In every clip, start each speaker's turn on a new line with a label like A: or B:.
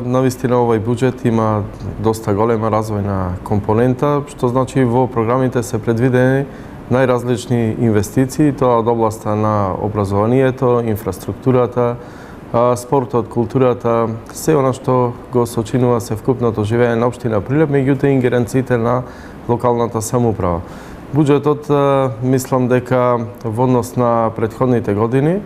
A: Навистина овој буџет има доста голема развојна компонента, што значи во програмите се предвидени најразлични инвестиции, тоа од областа на образованието, инфраструктурата, спортот, културата, се она што го сочинува севкупното живење на општина Прилеп, меѓутоа ингеренциите на локалната самоуправа. Буџетот мислам дека во однос на претходните години,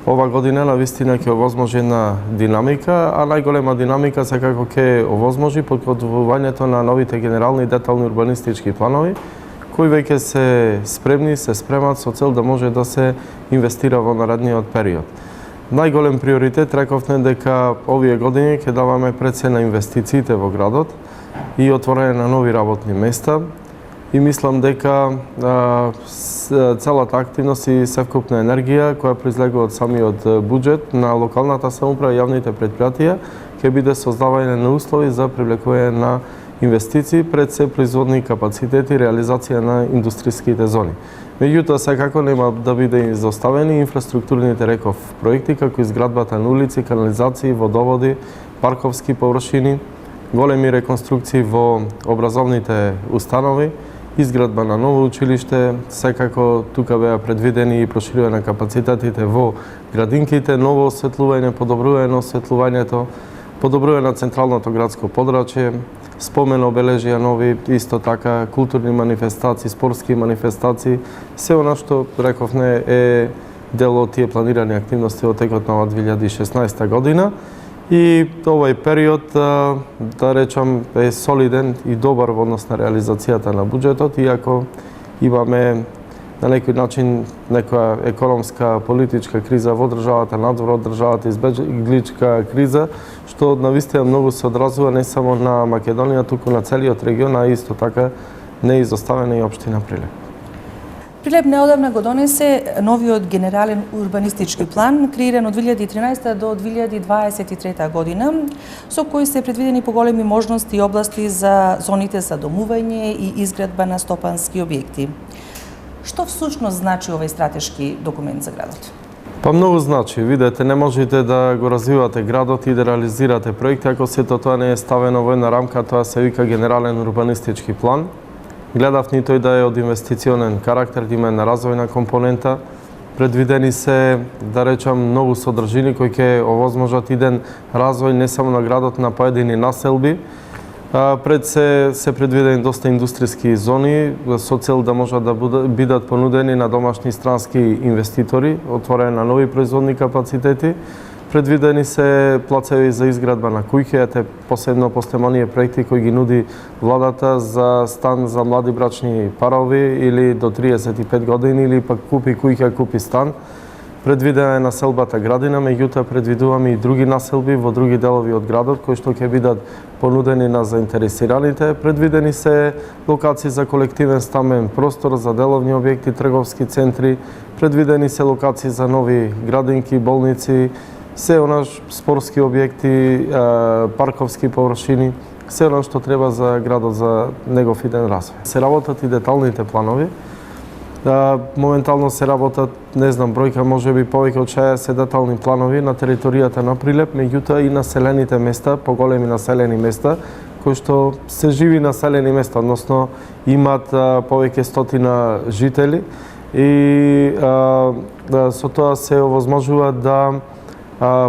A: ова година навистина ќе овозможи една динамика, а најголема динамика секако ќе овозможи подготвувањето на новите генерални детални урбанистички планови, кои веќе се спремни, се спремат со цел да може да се инвестира во наредниот период. Најголем приоритет рековме дека овие години ќе даваме пред се на инвестициите во градот и отворање на нови работни места. И мислам дека целата активност и севкупна енергија која произлегува од самиот буџет на локалната самоуправа и јавните претпријатија ќе биде создавање на услови за привлекување на инвестиции пред се производни капацитети и реализација на индустријските зони. Меѓутоа секако нема да биде изоставени инфраструктурните реков проекти како изградбата на улици, канализации, водоводи, парковски површини, големи реконструкции во образовните установи, изградба на ново училиште, секако тука беа предвидени и проширување на капацитетите во градинките, ново осветлување, подобрување на осветлувањето, подобрување на централното градско подрачје, спомен обележија нови, исто така културни манифестации, спортски манифестации, се она што рековме е дел од тие планирани активности во текот на 2016 година. И овој период, да речам, е солиден и добар во однос на реализацијата на буџетот, иако имаме на некој начин некоја економска, политичка криза во државата, надвор од државата, избегличка криза, што навистина многу се одразува не само на Македонија, туку на целиот регион, а исто така не изоставена и општина Прилеп.
B: Прилеп неодамна го донесе новиот генерален урбанистички план, креиран од 2013 до 2023 година, со кој се предвидени поголеми можности и области за зоните за домување и изградба на стопански објекти. Што всушност значи овој стратешки документ за градот?
A: Па многу значи. Видете, не можете да го развивате градот и да реализирате проекти ако сето тоа не е ставено во една рамка, тоа се вика генерален урбанистички план. Гледав ни тој да е од инвестиционен карактер, да има една развојна компонента. Предвидени се, да речам, многу содржини кои ќе овозможат иден развој не само на градот, на поедини населби. Пред се предвидени доста индустријски зони со цел да можат да бидат понудени на домашни странски инвеститори, отворање на нови производни капацитети. Предвидени се плацеви за изградба на куќи, посебно после оние проекти кои ги нуди владата за стан за млади брачни парови или до 35 години или пак купи куќа, купи стан. Предвидена е населбата градина, меѓутоа предвидуваме и други населби во други делови од градот кои што ќе бидат понудени на заинтересираните. Предвидени се локации за колективен стамбен простор, за деловни објекти, трговски центри, предвидени се локации за нови градинки, болници, се онаш спортски објекти, парковски површини, се она што треба за градот за негов иден развој. Се работат и деталните планови. Моментално се работат, не знам, бројка можеби повеќе од 60 детални планови на територијата на Прилеп, меѓутоа и населените места, поголеми населени места, кои што се живи населени места, односно имаат повеќе стотина жители и со тоа се овозможува да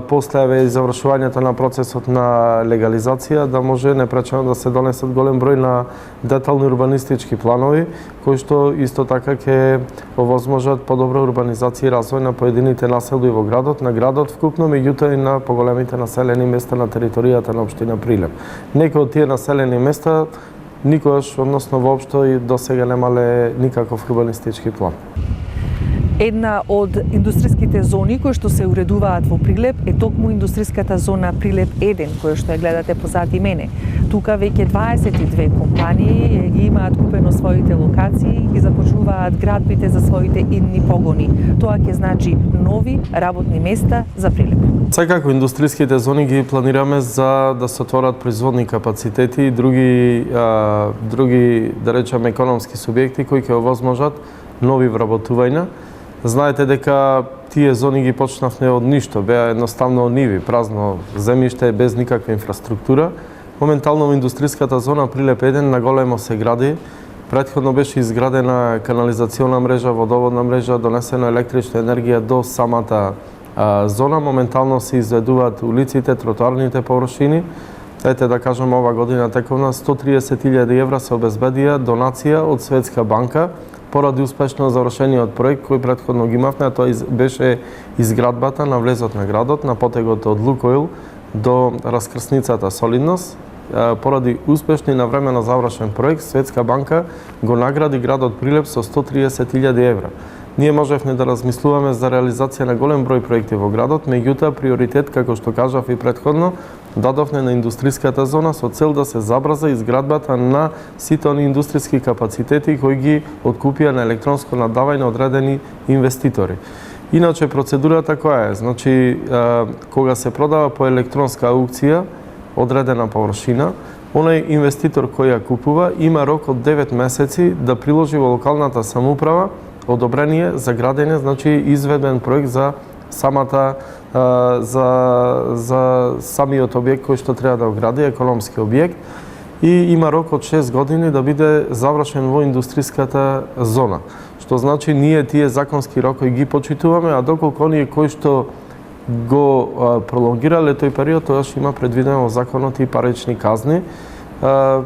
A: после завршувањето на процесот на легализација да може непречено да се донесат голем број на детални урбанистички планови кои што исто така ќе овозможат подобра урбанизација и развој на поедините населби во градот, на градот вкупно, меѓутоа и на поголемите населени места на територијата на општина Прилеп. Некои од тие населени места никогаш, односно воопшто и досега немале никаков урбанистички план.
B: Една од индустријските зони кои што се уредуваат во Прилеп е токму индустријската зона Прилеп 1, која што ја гледате позади мене. Тука веќе 22 компании ги имаат купено своите локации и ги започнуваат градбите за своите идни погони. Тоа ќе значи нови работни места за Прилеп.
A: Секако индустријските зони ги планираме за да се отворат производни капацитети и други да речеме економски субјекти кои ќе овозможат нови вработувања. Знаете дека тие зони ги почнавме од ништо, беа едноставно ниви, празно земјиште без никаква инфраструктура. Моментално во индустријската зона Прилеп 1 на големо се гради. Претходно беше изградена канализациона мрежа, водоводна мрежа, донесена електрична енергија до самата зона. Моментално се изведуваат улиците, тротоарните површини. Ете да кажем, ова година тековна 130.000 евра се обезбедија донација од Светска банка поради успешно завршениот проект кој претходно ги имавме, а тоа беше изградбата на влезот на градот, на потегот од Лукойл до раскрсницата Солидност. Поради успешни и навремено завршен проект, Светска банка го награди градот Прилеп со 130.000 евра. Ние можевме да размислуваме за реализација на голем број проекти во градот, меѓутоа приоритет, како што кажав и претходно, дадовме на индустријската зона со цел да се забрза изградбата на сите они индустријски капацитети кои ги откупија на електронско наддавање одредени инвеститори. Иначе процедурата која е? Значи, кога се продава по електронска аукција одредена површина, онај инвеститор кој ја купува има рок од 9 месеци да приложи во локалната самоуправа одобрение за градење, значи изведен проект за самата за самиот објект кој што треба да го гради, економски објект, и има рок од 6 години да биде завршен во индустријската зона. Што значи ние тие законски рокови ги почитуваме, а доколку оние кои што го пролонгирале тој период, тоа што има предвидено во законот и парични казни.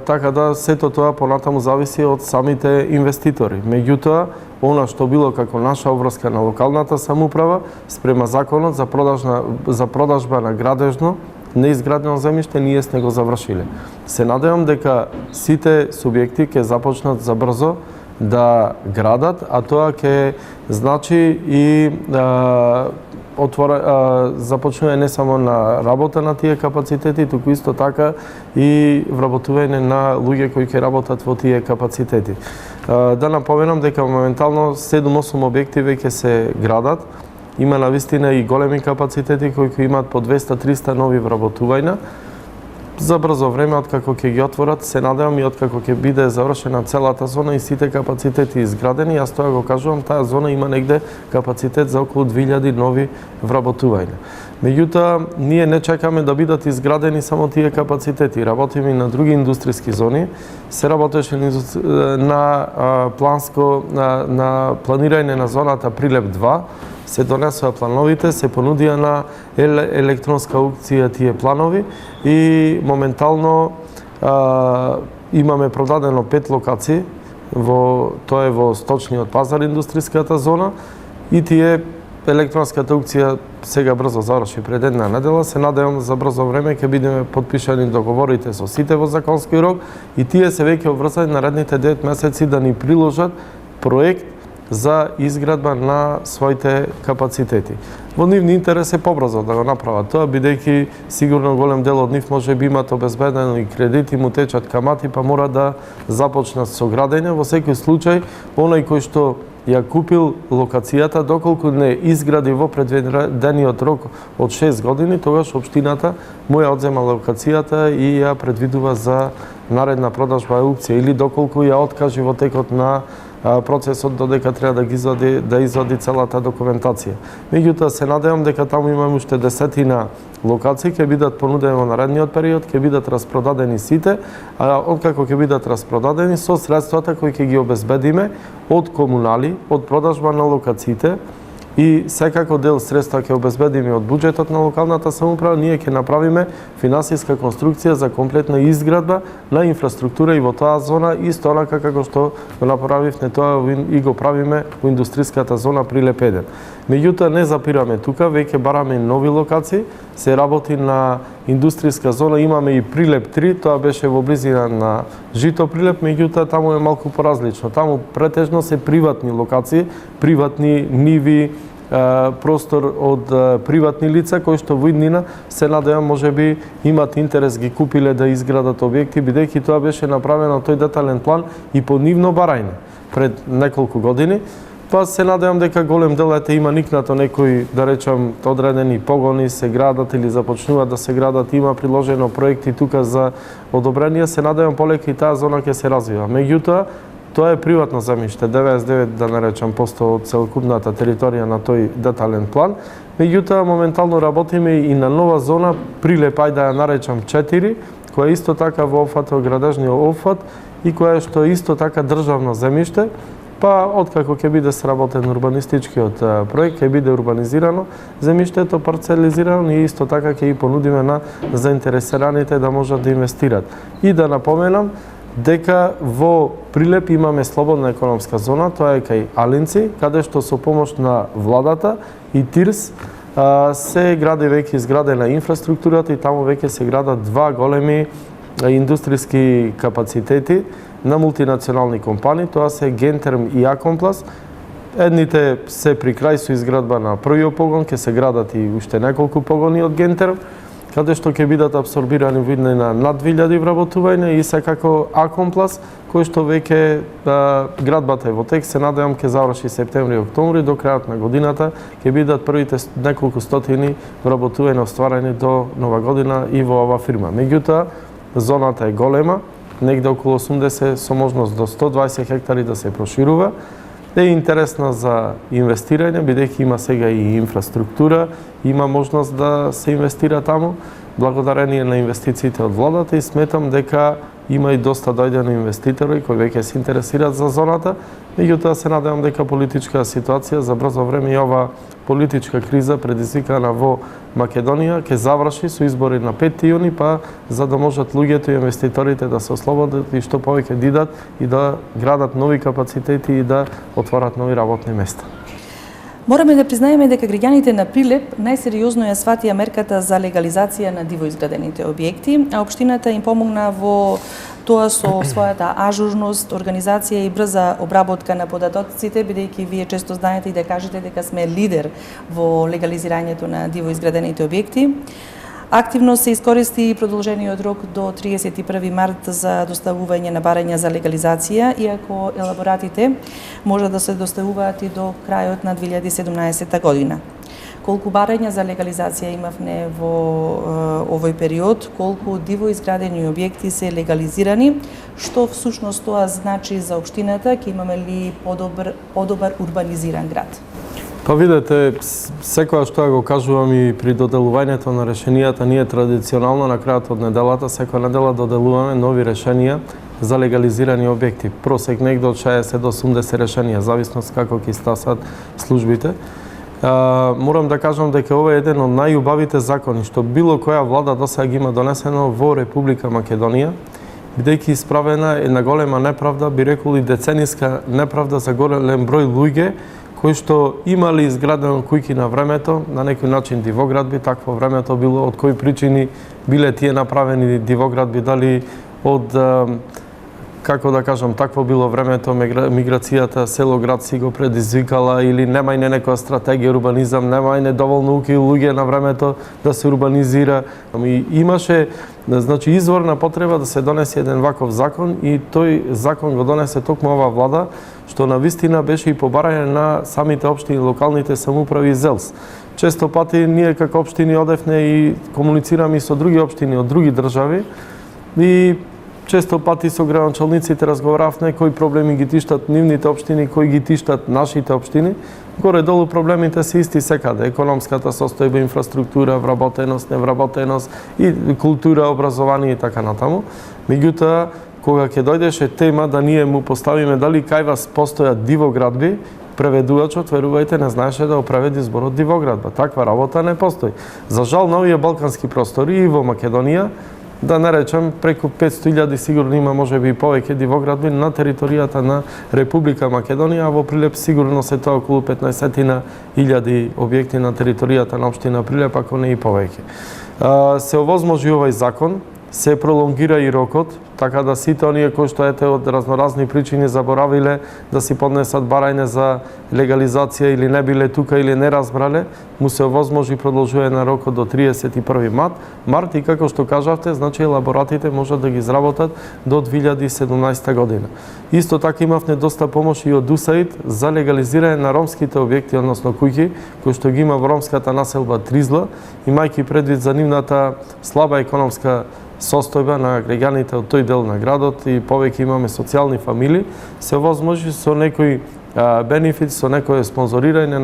A: Така да сето тоа понатаму зависи од самите инвеститори. Меѓутоа, она што било како наша обврска на локалната самоуправа спрема законот за продажба на градежно неизградено земјиште, ние сме го завршиле. Се надевам дека сите субјекти ќе започнат забрзо да градат, а тоа ќе значи и започнува не само на работа на тие капацитети, туку исто така и вработување на луѓе кои ќе работат во тие капацитети. Да напоменам дека моментално 7-8 објекти веќе се градат. Има навистина и големи капацитети кои имаат по 200-300 нови вработувања. За брзо време, откако ќе ги отворат, се надевам и откако ќе биде завршена целата зона и сите капацитети изградени, јас тоа го кажувам, таа зона има негде капацитет за околу 2000 нови вработувања. Меѓутоа, ние не чекаме да бидат изградени само тие капацитети, работиме и на други индустријски зони. Се работеше на планирање на зоната Прилеп 2, се донесоа плановите, се понудија на електронска аукција тие планови и моментално имаме продадено 5 локации, тоа е во сточниот пазар индустријската зона и тие електронската аукција сега брзо заврши пред една недела. Се надевам за брзо време ќе бидеме подпишани договорите со сите во законски рок и тие се веќе обврзани наредните 9 месеци да ни приложат проект за изградба на своите капацитети. Во нивни интерес е побрзо да го направат тоа, бидејќи сигурно голем дел од нив може би имат обезбедено и кредити, му течат камати, па мора да започнат со градење. Во секој случај, оној кој што ја купил локацијата, доколку не изгради во предвидениот рок од 6 години, тогаш општината му ја одзема локацијата и ја предвидува за наредна продажба аукција или доколку ја откажи во текот на процесот додека треба да извади целата документација. Меѓутоа се надевам дека таму имаме уште десетина локации ќе бидат понудени во наредниот период, ќе бидат распродадени сите, а откако ќе бидат распродадени со средствата кои ќе ги обезбедиме од комунали, од продажба на локациите и секако дел средства ќе обезбедиме од буџетот на локалната самоуправа, ние ќе направиме финансиска конструкција за комплетна изградба на инфраструктура и во таа зона, исто онака како што го направивме тоа и го правиме во индустријската зона Прилеп 1. Меѓутоа не запираме тука, веќе бараме нови локации, се работи на индустријска зона имаме и Прилеп 3, тоа беше во близина на Жито Прилеп, меѓутоа таму е малку поразлично. Таму претежно се приватни локации, приватни ниви, простор од приватни лица кои што во иднина се надевам можеби имат интерес ги купиле да изградат објекти, бидејќи тоа беше направено тој детален план и по нивно барање пред неколку години. Па се надевам дека голем дел има никнато некои, да речам, одредени погони се градат или започнуваат да се градат, има приложено проекти тука за одобрение, се надевам полека и таа зона ќе се развива. Меѓутоа, тоа е приватно земјиште, 99 да наречам посто од целокупната територија на тој детален план. Меѓутоа, моментално работиме и на нова зона, Прилеп, ајде да ја наречам 4, која исто така во опфатот, градежниот опфат и која што исто така државно земјиште. Па, откако ќе биде сработен урбанистичкиот проект, ќе биде урбанизирано земјиштето, парцелизирано и исто така ќе ги понудиме на заинтересираните да можат да инвестират. И да напоменам дека во Прилеп имаме слободна економска зона, тоа е кај Алинци, каде што со помош на владата и ТИРС се гради веќе изградена инфраструктурата и таму веќе се градат два големи индустријски капацитети на мултинационални компании, тоа се Гентерм и Акомплас. Едните се при крај со изградба на првиот погон, ќе се градат и уште неколку погони од Гентерм, каде што ќе бидат абсорбирани во иднина над 2000 вработувања и секако Акомплас, кој што веќе градбата е во тек, се надевам ќе заврши септември-октомври, до крајот на годината ќе бидат првите неколку стотини вработувања остварени до нова година и во оваа фирма. Меѓутоа, зоната е голема, негде околу 80 со можност до 120 хектари да се проширува. Е интересна за инвестирање, бидејќи има сега и инфраструктура, има можност да се инвестира таму, благодарение на инвестициите од владата и сметам дека има и доста дојдени инвеститори кои веќе се интересираат за зоната, меѓутоа се надевам дека политичка ситуација за брзо време и ова политичка криза предизвикана во Македонија ќе заврши со избори на 5 јуни, па за да можат луѓето и инвеститорите да се ослободат и што повеќе дидат и да градат нови капацитети и да отворат нови работни места.
B: Мораме да признаеме дека граѓаните на Прилеп најсериозно ја сватија мерката за легализација на диво изградените објекти, а општината им помогна во тоа со својата ажурност, организација и брза обработка на податоците, бидејќи вие често знаете и да кажете дека сме лидер во легализирањето на диво изградените објекти. Активно се искористи и продолжениот рок до 31 март за доставување на барања за легализација, иако елаборатите може да се доставуваат и до крајот на 2017 година. Колку барања за легализација имавме во овој период, колку диво изградени објекти се легализирани, што всушност тоа значи за општината, ќе имаме ли подобар урбанизиран град?
A: Па видете, секоја што го кажувам и при доделувањето на решенијата, ние традиционално на крајот од неделата, секоја недела доделуваме нови решенија за легализирани објекти. Просек негде од 60 до 80 решенија, зависност како ќе стасат службите. Морам да кажам дека ова е еден од најубавите закони што било која влада досега ги има донесено во Република Македонија, бидејќи исправена е на голема неправда, би рекол и децениска неправда за голем број луѓе кои што имали изградено куќи на времето, на некој начин дивоградби, такво времето било, од кои причини биле тие направени дивоградби, дали од, како да кажам, такво било времето, миграцијата, село-град си го предизвикала, или немајне некоја стратегија урбанизам, немајне доволно уки луѓе на времето да се урбанизира. И имаше, значи, изворна потреба да се донесе еден ваков закон и тој закон го донесе токму ова влада, што на вистина беше и побарање на самите општини, локалните самоуправи и ЗЕЛС. Често пати ние како општини одевне и комуницираме и со други општини од други држави и често пати со градоначалниците разговаравме кои проблеми ги тиштат нивните општини, кои ги тиштат нашите општини. Горе-долу проблемите се исти секаде. Економската состојба, инфраструктура, вработеност, невработеност, и култура, образование и така натаму. Меѓутоа, кога ќе дојдеше тема да ние му поставиме дали кај вас постојат дивоградби, преведувачот, верувајте, не знаеше да опреведи зборот дивоградба. Таква работа не постои. За жал, на овие балкански простори и во Македонија, да не речем, преку 500.000 сигурно има можеби и повеќе дивоградби на територијата на Република Македонија, а во Прилеп сигурно се тоа околу 15.000 објекти на територијата на општина Прилеп, ако не и повеќе. Се овозможи овој закон, се пролонгира и рокот, така да сите оние кои што од разноразни причини заборавиле да си поднесат барање за легализација или не биле тука или не разбрале, му се овозможи продолжување на рокот до 31 март и како што кажавте, значи елаборатите можат да ги изработат до 2017 година. Исто така имавме доста помоши и од УСАИД за легализирање на ромските објекти, односно куќи, кои што ги има во ромската населба Тризла, имајќи предвид за нивната слаба економска состојба на граѓаните од тој дел на градот и повеќе имаме социјални фамилии, се овозможи со некои бенефит, со некое спонзорирање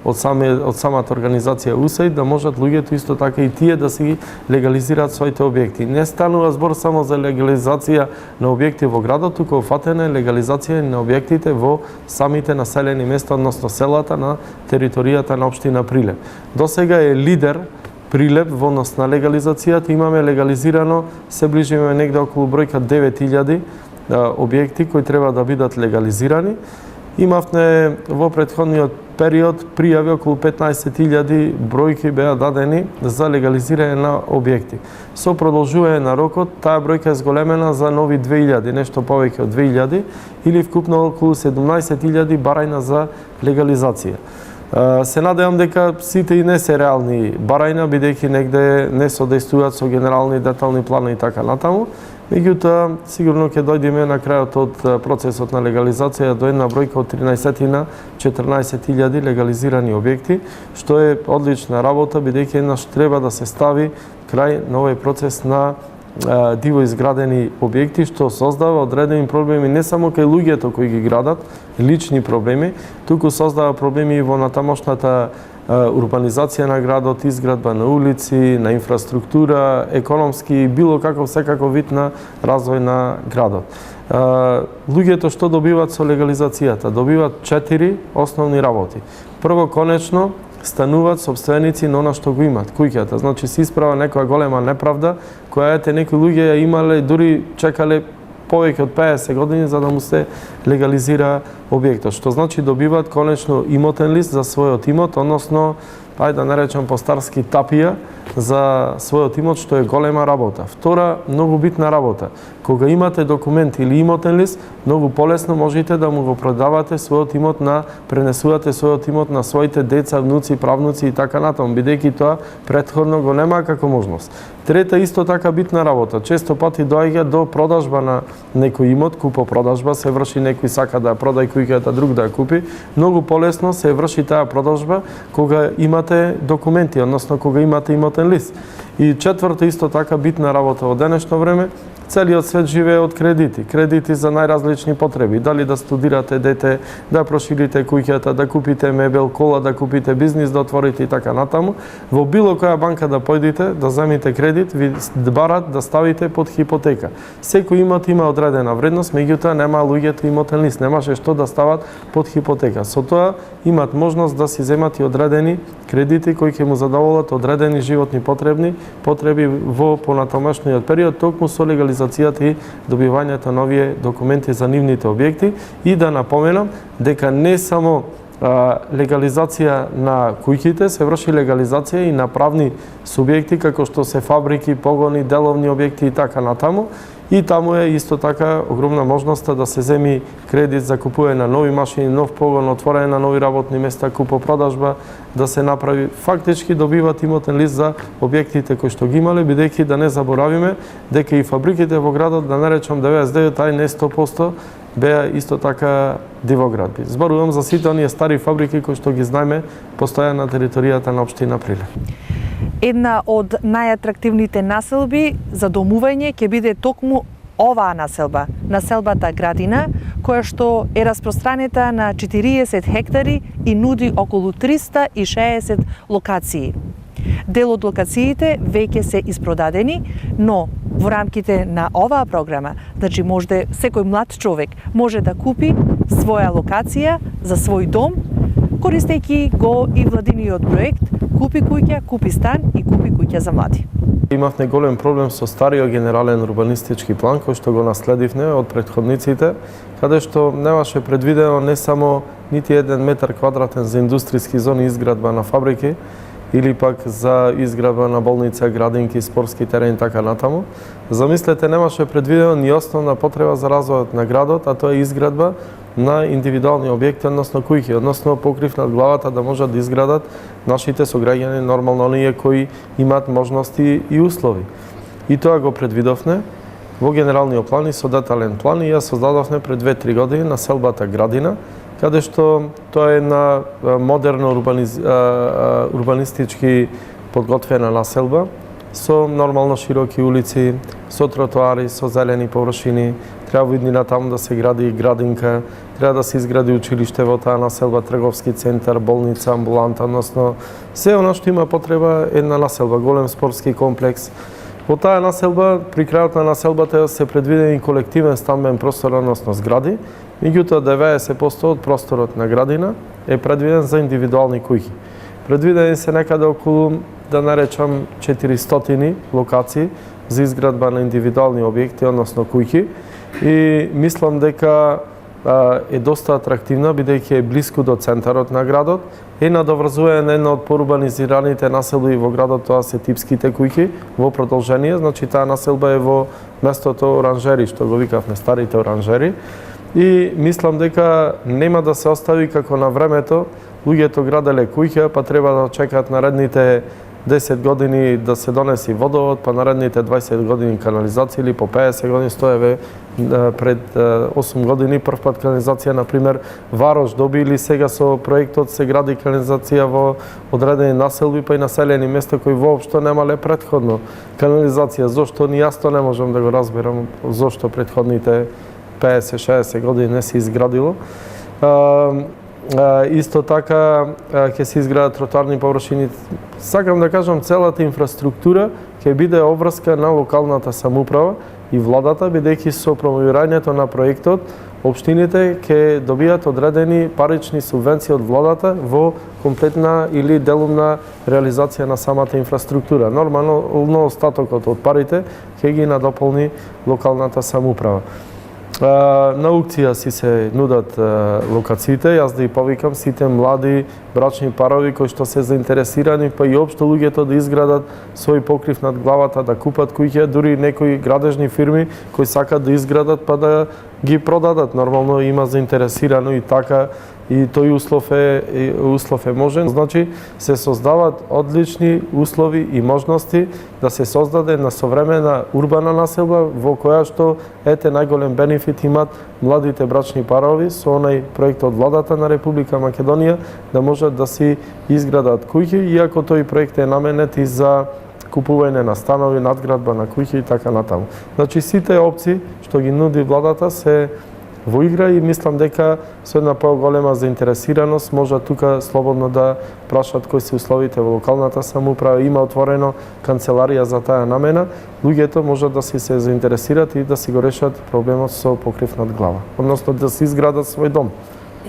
A: од самата организација УСАИД да можат луѓето исто така и тие да си ги легализираат своите објекти. Не станува збор само за легализација на објекти во градот, туку фатена е легализација на објектите во самите населени места, односно селата на територијата на општина Прилеп. Досега е лидер Прилеп во однос на легализацијата, имаме легализирано, се ближиме негде околу бројка 9.000 објекти кои треба да бидат легализирани. Имавме во претходниот период пријави околу 15.000 бројки беа дадени за легализирање на објекти. Со продолжување на рокот, таа бројка е зголемена за нови 2.000, нешто повеќе од 2.000, или вкупно околу 17.000 барања за легализација. Се надевам дека сите и не се реални барања, бидејќи негде не содействуваат со генерални детални планови и така натаму. Меѓутоа, сигурно ќе дојдеме на крајот од процесот на легализација до една бројка од 13-14.000 легализирани објекти, што е одлична работа, бидејќи еднаш треба да се стави крај на овој процес на диво изградени објекти, што создава одредени проблеми не само кај луѓето кои ги градат, лични проблеми, туку создава проблеми и во натамошната урбанизација на градот, изградба на улици, на инфраструктура, економски, било каков секаков вид на развој на градот. Луѓето што добиваат со легализацијата? Добиваат 4 основни работи. Прво, конечно, стануваат собственици на она што го имаат, куќата. Значи се исправа некоја голема неправда, која некои луѓе ја имале, дури чекале повеќе од 50 години за да му се легализира објектот. Што значи добиваат конечно имотен лист за својот имот, односно, ајде да наречам постарски тапија за својот имот, што е голема работа. Втора, многу битна работа. Кога имате документ или имотен лист, многу полесно можете да му го продавате својот имот пренесувате својот имот на своите деца, внуци, правнуци и така натаму, бидејќи тоа претходно го нема како можност. Трета исто така битна работа. Често пати доаѓа до продажба на некој имот, купо-продажба, се врши некој сака да ја продај куќата, друг да ја купи. Многу полесно се врши таа продажба кога имате документи, односно кога имате имотен лист. И четврто исто така битна работа во денешно време, целиот свет живее од кредити. Кредити за најразлични потреби. Дали да студирате дете, да проширите куќата, да купите мебел, кола, да купите бизнис, да отворите и така натаму. Во било која банка да појдете, да земите кредит, ви барат да ставите под хипотека. Секој имот има одредена вредност, меѓутоа нема луѓето имотен лист, немаше што да стават под хипотека. Со тоа имат можност да си земат и одредени кредити кои ќе му задоволат одредени животни потреби во понатамошниот период, токму со легализацијата и добивањето на овие документи за нивните објекти. И да напоменам дека не само легализација на куќите, се врши легализација и на правни субјекти како што се фабрики, погони, деловни објекти и така натаму. И таму е исто така огромна можноста да се земи кредит за купување на нови машини, нов погон, отворање на нови работни места, купо-продажба, да се направи. Фактички добиват имотен лист за објектите кои што ги имале, бидејќи да не заборавиме дека и фабриките во градот, да наречам 99, ај не 100%, беа исто така дивоградби. Зборувам за сите оние стари фабрики кои што ги знаеме постојано на територијата на општина Прилеп.
B: Една од најатрактивните населби за домување ќе биде токму оваа населба, населбата Градина, која што е распространета на 40 хектари и нуди околу 360 локации. Дел од локациите веќе се испродадени, но во рамките на оваа програма, значи може секој млад човек може да купи своја локација за свој дом, користејќи го и владиниот проект Купи куќа, купи стан и купи куќа за млади.
A: Имавме голем проблем со стариот генерален урбанистички план, кој што го наследивме од претходниците, каде што немаше предвидено не само нити 1 метар квадратен за индустријски зони изградба на фабрики, или пак за изградба на болница, градинки, спортски терен и така натаму. Замислете, немаше предвидено ни основна потреба за развојот на градот, а тоа е изградба на индивидуални објекти, односно куќи, односно покрив над главата да можат да изградат нашите сограѓани, нормално оние кои имаат можности и услови. И тоа го предвидовме во генералниот план и со детален план и ја создадовме пред 2-3 години населбата Градина, каде што тоа е на модерно урбанистички подготвена населба со нормално широки улици, со тротоари, со зелени површини. Треба иднина таму да се гради градинка, треба да се изгради училиште во таа населба, трговски центар, болница, амбуланта, односно се она што има потреба една населба, голем спортски комплекс. Во таа населба, при крајот на населбата се предвидени колективен стамбен простор, односно згради, меѓутоа 90% од просторот на Градина е предвиден за индивидуални куќи. Предвидени се некаде околу, да наречам, 400 локации за изградба на индивидуални објекти, односно куќи, и мислам дека е доста атрактивна, бидејќи е блиску до центарот на градот, е надоврзува една од поурбанизираните населби во градот, тоа се типските куќи, во продолжение, значи таа населба е во местото оранжери, што го викавме старите оранжери, и мислам дека нема да се остави како на времето, луѓето граделе куќа, па треба да чекаат наредните 10 години да се донеси водовод, па наредните 20 години канализација или по 50 години стоеве пред 8 години прв пат канализација, например, Варош доби или сега со проектот се гради канализација во одредени населби па и населени места кои воопшто немале претходно канализација. Зошто ни јас тоа не можам да го разберам, зошто претходните 50-60 години не се изградило. Исто така ќе се изградат тротоарни површини. Сакам да кажам, целата инфраструктура ќе биде обврска на локалната самоуправа и владата, бидејќи со промовирањето на проектот општините ќе добијат одредени парични субвенции од владата во комплетна или делумна реализација на самата инфраструктура. Нормално остатокот од парите ќе ги надополни локалната самоуправа. На аукција си се нудат локациите, јас да и повикам сите млади брачни парови кои што се заинтересирани, па и општо луѓето да изградат свој покрив над главата, да купат куќа, дури некои градежни фирми кои сакат да изградат па да ги продадат. Нормално има заинтересирано и така, и тој услов е можен. Значи, се создават одлични услови и можности да се создаде на современа урбана населба во која што најголем бенефит имат младите брачни парови со онај проект од владата на Република Македонија да можат да си изградат куќи, иако тој проект е наменет и за купување на станови, надградба на куќи и така натаму. Значи, сите опции што ги нуди владата се во игра и мислам дека со една поголема заинтересираност може тука слободно да прашат кои се условите во локалната самоуправа. Има отворено канцеларија за таа намена. Луѓето можат да се заинтересират и да си го решат проблемот со покрив над глава, односно да си изградат свој дом,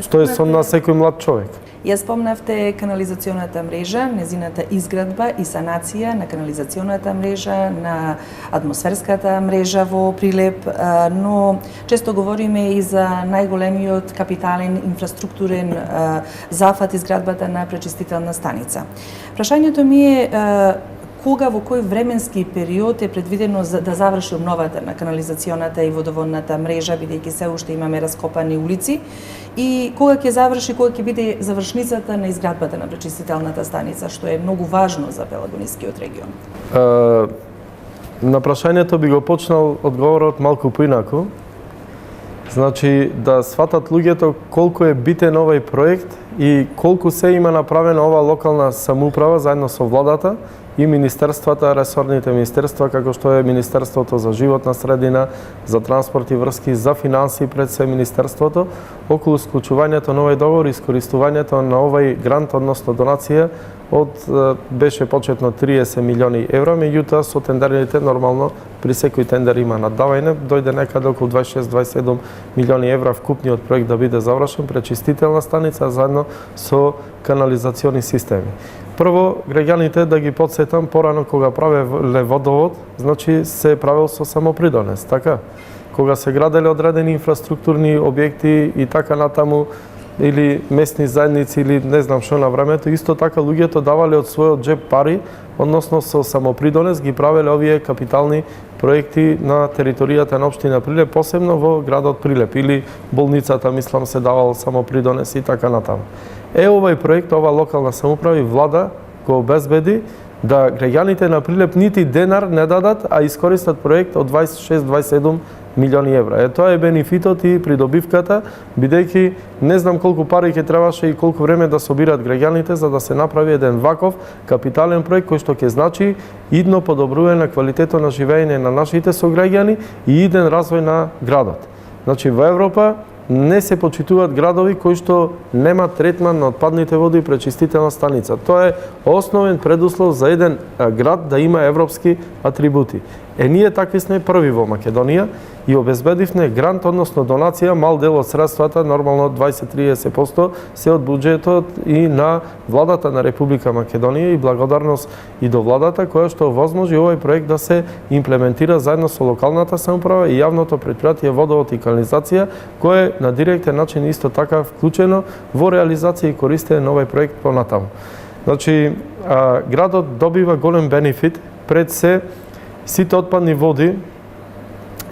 A: што е сон на секој млад човек.
B: Ја спомнавте канализационата мрежа, незината изградба и санација на канализационата мрежа, на атмосферската мрежа во Прилеп, но често говориме и за најголемиот капитален инфраструктурен зафат изградбата на пречистителна станица. Прашањето ми е кога, во кој временски период е предвидено да заврши обновата на канализационата и водоводната мрежа, бидејќи се уште имаме раскопани улици, и кога ќе заврши, кога ќе биде завршницата на изградбата на пречистителната станица, што е многу важно за Пелагонискиот регион?
A: На прашањето би го почнал одговорот малку поинаку. Значи, да сватат луѓето колку е битен овој проект и колку се има направено ова локална самоуправа заедно со владата и министерствата, ресорните министерства, како што е Министерството за животна средина, за транспорт и врски, за финансии пред се Министерството, околу склучувањето на овој договор и искористувањето на овој грант, односно донација беше почетно 30 милиони евра, меѓутоа со тендерите нормално при секој тендер има наддавање, дојде некаде околу 26-27 милиони евра вкупниот проект да биде завршен, пречистителна станица заедно со канализациони системи. Прво, граѓаните да ги подсетам, порано кога правеле водовод, значи се правел со самопридонес, така? Кога се граделе одредени инфраструктурни објекти и така натаму, или местни заедници, или не знам што на времето, исто така луѓето давале од својот джеб пари, односно со самопридонес ги правеле овие капитални проекти на територијата на општина Прилеп, посебно во градот Прилеп, или болницата, мислам, се давал самопридонес и така натаму. Овој проект, ова локална самоуправа и влада го обезбеди да граѓаните на Прилеп нити денар не дадат, а искористат проект од 26-27 милиони евра. Тоа е бенефитот и придобивката, бидејќи не знам колку пари ќе требаше и колку време да собират граѓаните за да се направи еден ваков капитален проект кој што ќе значи идно подобрување на квалитетот на живење на нашите сограѓани и иден развој на градот. Значи во Европа не се почитуваат градови кои што немаат третман на отпадните води и пречистителна станица. Тоа е основен предуслов за еден град да има европски атрибути. Ние такви сме први во Македонија и обезбедивме грант, односно донација, мал дел од средствата, нормално 20-30% се од буџетот и на владата на Република Македонија и благодарност и до владата која што возможи овој проект да се имплементира заедно со локалната самоуправа и јавното претпријатие Водовод и канализација, кое е на директен начин исто така вклучено во реализација и користење на овој проект понатаму. Значи, градот добива голем бенефит, пред се сите отпадни води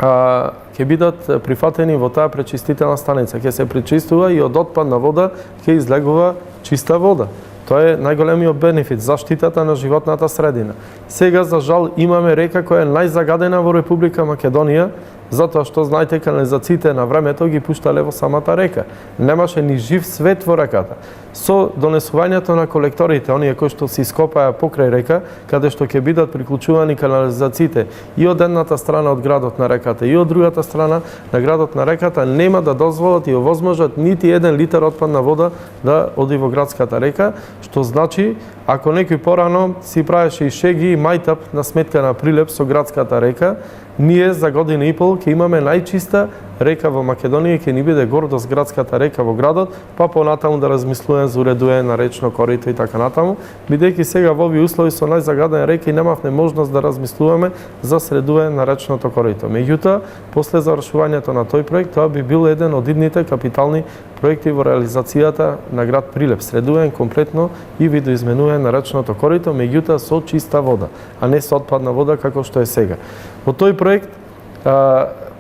A: ќе бидат прифатени во таа пречистителна станица. Ќе се пречистува и од отпадна вода ќе излегува чиста вода. Тоа е најголемиот бенефит, заштитата на животната средина. Сега, за жал, имаме река која е најзагадена во Република Македонија, затоа што, знаете, канализациите на времето ги пуштале во самата река. Немаше ни жив свет во реката. Со донесувањето на колекторите, оние кои што се ископаја покрај река, каде што ќе бидат приклучувани канализациите и од едната страна од градот на реката и од другата страна на градот на реката, нема да дозволат и овозможат нити еден литар отпадна вода да оди во градската река, што значи, ако некој порано си правеше и шеги и мајтап на сметка на Прилеп со градската река, ние за година и пол ќе имаме најчиста река во Македонија и ќе ни биде гордост градската река во градот, па понатаму да размислуваме за уредување на речно корито и така натаму, бидејќи сега во овие услови со најзагадена река и немавме можност да размислуваме за средување на речното корито. Меѓутоа, после завршувањето на тој проект, тоа би бил еден од идните капитални проекти во реализацијата на град Прилеп, средување комплетно и видоизменување на речното корито, меѓутоа со чиста вода, а не со отпадна вода како што е сега. Во тој проект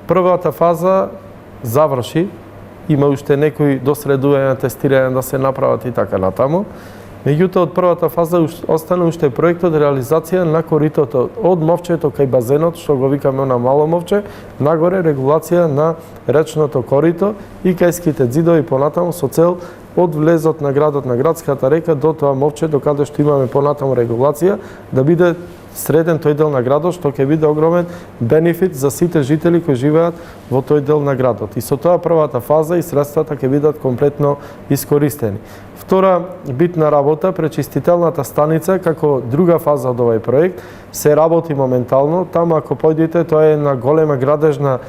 A: првата фаза заврши, има уште некои досредувања, тестирања да се направат и така натаму. Меѓутоа, од првата фаза остана уште проектот реализација на коритото од мовчето кај базенот, што го викаме на мало мовче, нагоре регулација на речното корито и кај ските ѕидови понатаму со цел од влезот на градот на градската река до тоа мовче, до каде што имаме понатаму регулација, да биде среден тој дел на градот, што ќе биде огромен бенефит за сите жители кои живеат во тој дел на градот. И со тоа првата фаза и средствата ќе бидат комплетно искористени. Втора битна работа, пречистителната станица, како друга фаза од овој проект, се работи моментално. Таму, ако појдете, тоа е на голема градежна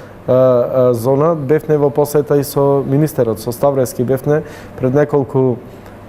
A: зона. Бевне во посета и со министерот, со Ставрески бевне пред неколку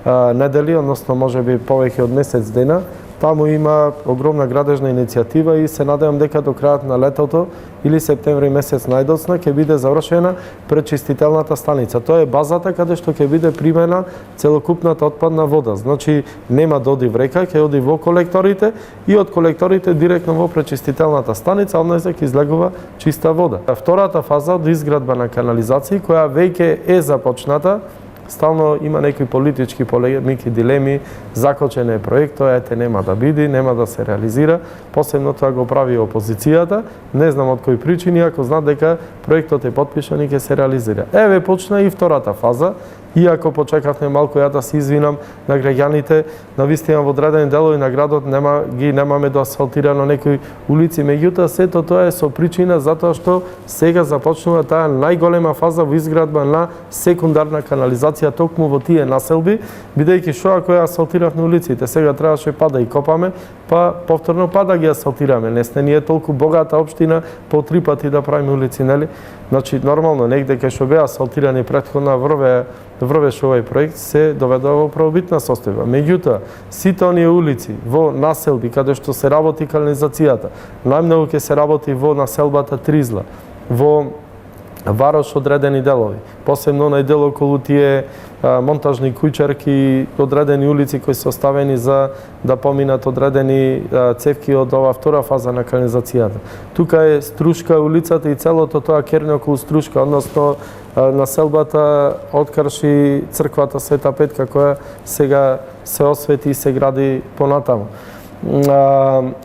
A: недели, односно можеби повеќе од месец дена. Таму има огромна градежна иницијатива и се надевам дека до крајот на летото или септември месец најдоцна ќе биде завршена пречистителната станица. Тоа е базата каде што ќе биде примена целокупната отпадна вода. Значи нема да оди в река, ќе оди во колекторите и од колекторите директно во пречистителната станица, однајзе ќе излегува чиста вода. Втората фаза од изградба на канализации која веќе е започната. Стално има некои политички полемики, дилеми, закочен е проектот, ете нема да биде, нема да се реализира, посебно тоа го прави опозицијата, не знам од кои причини, ако знаат дека проектот е потпишан и ќе се реализира. Еве почна и втората фаза, Иако почекавме малку, ја да се извинам на граѓаните, навистина во одредени делови на градот немаме доасфалтирано некои улици, меѓутоа сето тоа е со причина затоа што сега започнува таа најголема фаза во изградба на секундарна канализација токму во тие населби, бидејќи што ако ја асфалтиравме улиците, сега требаше па да и копаме, па повторно па да ги асфалтираме. Не сте ние толку богата општина по 3 пати да правиме улици, нели? Значи нормално негде кај што беа асфалтирани претходна врвеше овој проект се доведува во правобитна состојба. Меѓутоа, сите оние улици во населби каде што се работи канализацијата, најмногу ќе се работи во населбата Тризла, во Варош одредени делови, посебно онај дел околу тие монтажни куќарки, одредени улици кои се оставени за да поминат одредени цевки од оваа втора фаза на канализацијата. Тука е Струшка улицата и целото тоа керне околу Струшка, односно населбата откарши црквата Света Петка која сега се освети и се гради понатаму.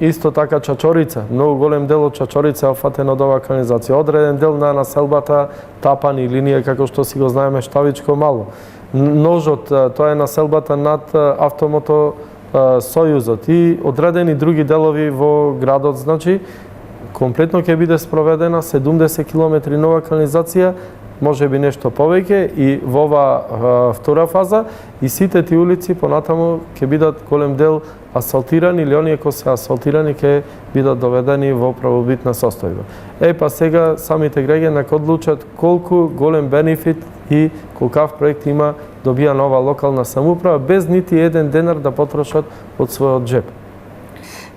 A: Исто така Чачорица, многу голем дел од Чачорица е офатен од оваа канализација. Одреден дел на населбата Тапани, линија како што си го знаеме Штавичко мало. Ножот, тоа е населбата над автомото Сојузот и одредени други делови во градот, значи комплетно ќе биде спроведена 70 км нова канализација, може би нешто повеќе и во оваа втора фаза и сите тие улици понатаму ќе бидат голем дел асфалтирани или оние кои се асфалтирани ќе бидат доведени во правобитна состојба. Па сега самите граѓани нека одлучат колку голем бенефит и колкав проект има добија нова локална самоуправа без нити еден денар да потрошат од својот джеп.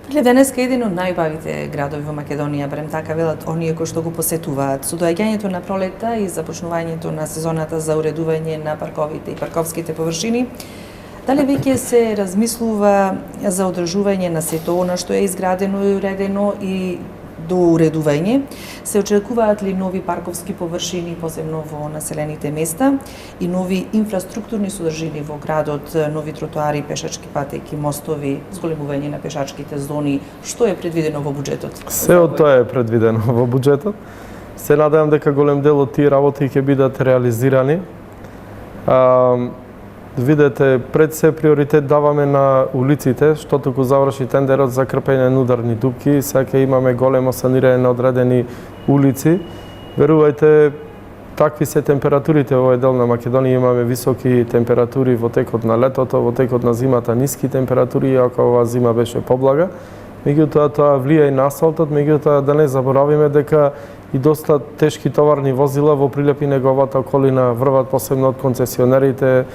B: Прилеп денеска е еден од најубавите градови во Македонија, барем така велат оние кои што го посетуваат. Со доаѓањето на пролетта и започнувањето на сезоната за уредување на парковите и парковските површини, дали веќе се размислува за одржување на сето она што е изградено и уредено и до уредување? Се очекуваат ли нови парковски површини, посебно во населените места, и нови инфраструктурни содржини во градот, нови тротоари, пешачки патеки, мостови, зголемување на пешачките зони? Што е предвидено во буџетот?
A: Се од тоа е предвидено во буџетот. Се надевам дека голем дел од тие работи ќе бидат реализирани. Видете, пред се приоритет даваме на улиците, што туку заврши тендерот за крпење на ударни дупки, сега имаме големо санирање на одредени улици. Верувајте, такви се температурите во овој дел на Македонија, имаме високи температури во текот на летото, во текот на зимата ниски температури, иако оваа зима беше поблага. Меѓутоа тоа влија и на асфалтот, меѓутоа да не заборавиме дека и доста тешки товарни возила во Прилеп и неговата околина врват, посебно од концесионерите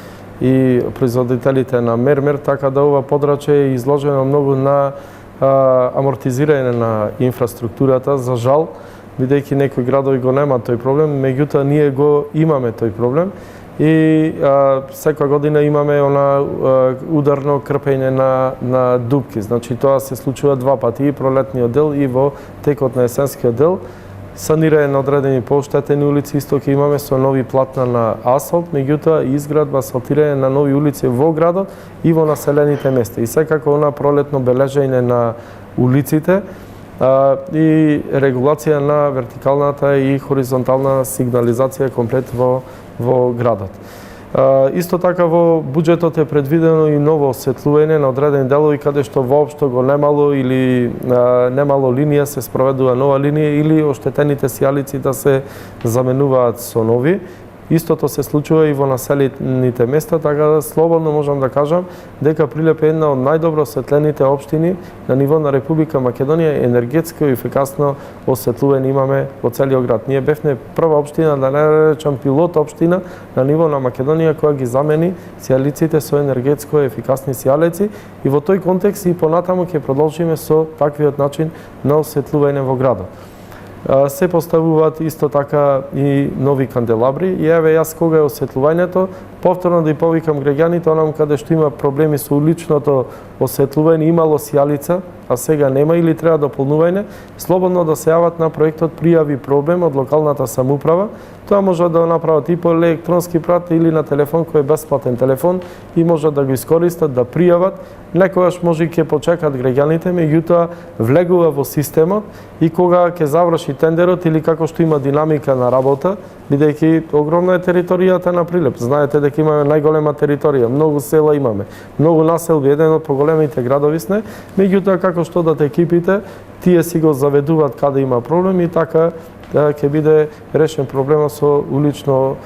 A: и производителите на мермер, така да ова подрачје е изложено многу на амортизирање на инфраструктурата, за жал, бидејќи некои градови го немаат тој проблем, меѓутоа ние го имаме тој проблем и секоја година имаме она ударно крпење на дупки. Значи тоа се случува 2 пати, и пролетниот дел и во текот на есенскиот дел. Санирање на одредени поштетени улици, исто ќе имаме со нови платна на асфалт, меѓутоа изградба, асфалтирање на нови улици во градот и во населените места. И секако она пролетно бележење на улиците и регулација на вертикалната и хоризонтална сигнализација комплет во градот. Исто така во буџетот е предвидено и ново осветлување на одредени делови каде што воопшто го немало или немало линија, се спроведува нова линија или оштетените сијалици да се заменуваат со нови. Истото се случува и во населените места, така да слободно можам да кажам дека Прилеп е една од најдобро осветлените општини на ниво на Република Македонија, енергетско и ефикасно осветлување имаме во целиот град. Ние бевме прва општина, да не речам пилот општина на ниво на Македонија која ги замени сијалиците со енергетско ефикасни сијалици и во тој контекст и понатаму ќе продолжиме со таквиот начин на осветлување во градот. Се поставуваат исто така и нови канделабри и еве јас кога е осветлувањето, повторно да и повикам граѓаните, онам каде што има проблеми со уличното осветлување, имало сијалица, а сега нема или треба дополнување, слободно да се јават на проектот пријави проблем од локалната самоуправа. Тоа може да го направат и по електронски прат или на телефон кој е бесплатен телефон и може да го искористат, да пријават. Некогаш може и ќе почекат граѓаните, меѓутоа влегува во системот и кога ќе заврши тендерот или како што има динамика на работа, бидејќи огромна е територијата на Прилеп. Знаете дека имаме најголема територија, многу села имаме, многу населби, еден од поголемите градови сме, меѓутоа како што дат екипите, тие си го заведуваат каде има проблем и така ќе биде решен проблемот со улично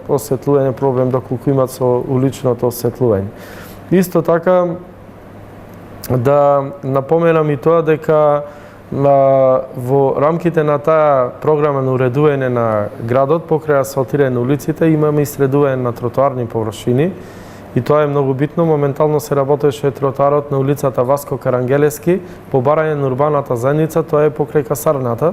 A: осветлување, проблем доколку имат со уличното осветлување. Исто така да напоменам и тоа дека во рамките на таа програма на уредување на градот покрај асфалтирање на улиците имаме и средување на тротоарни површини и тоа е многу битно. Моментално се работеше тротоарот на улицата Васко Карангелевски по барање на урбаната заедница, тоа е покрај касарната.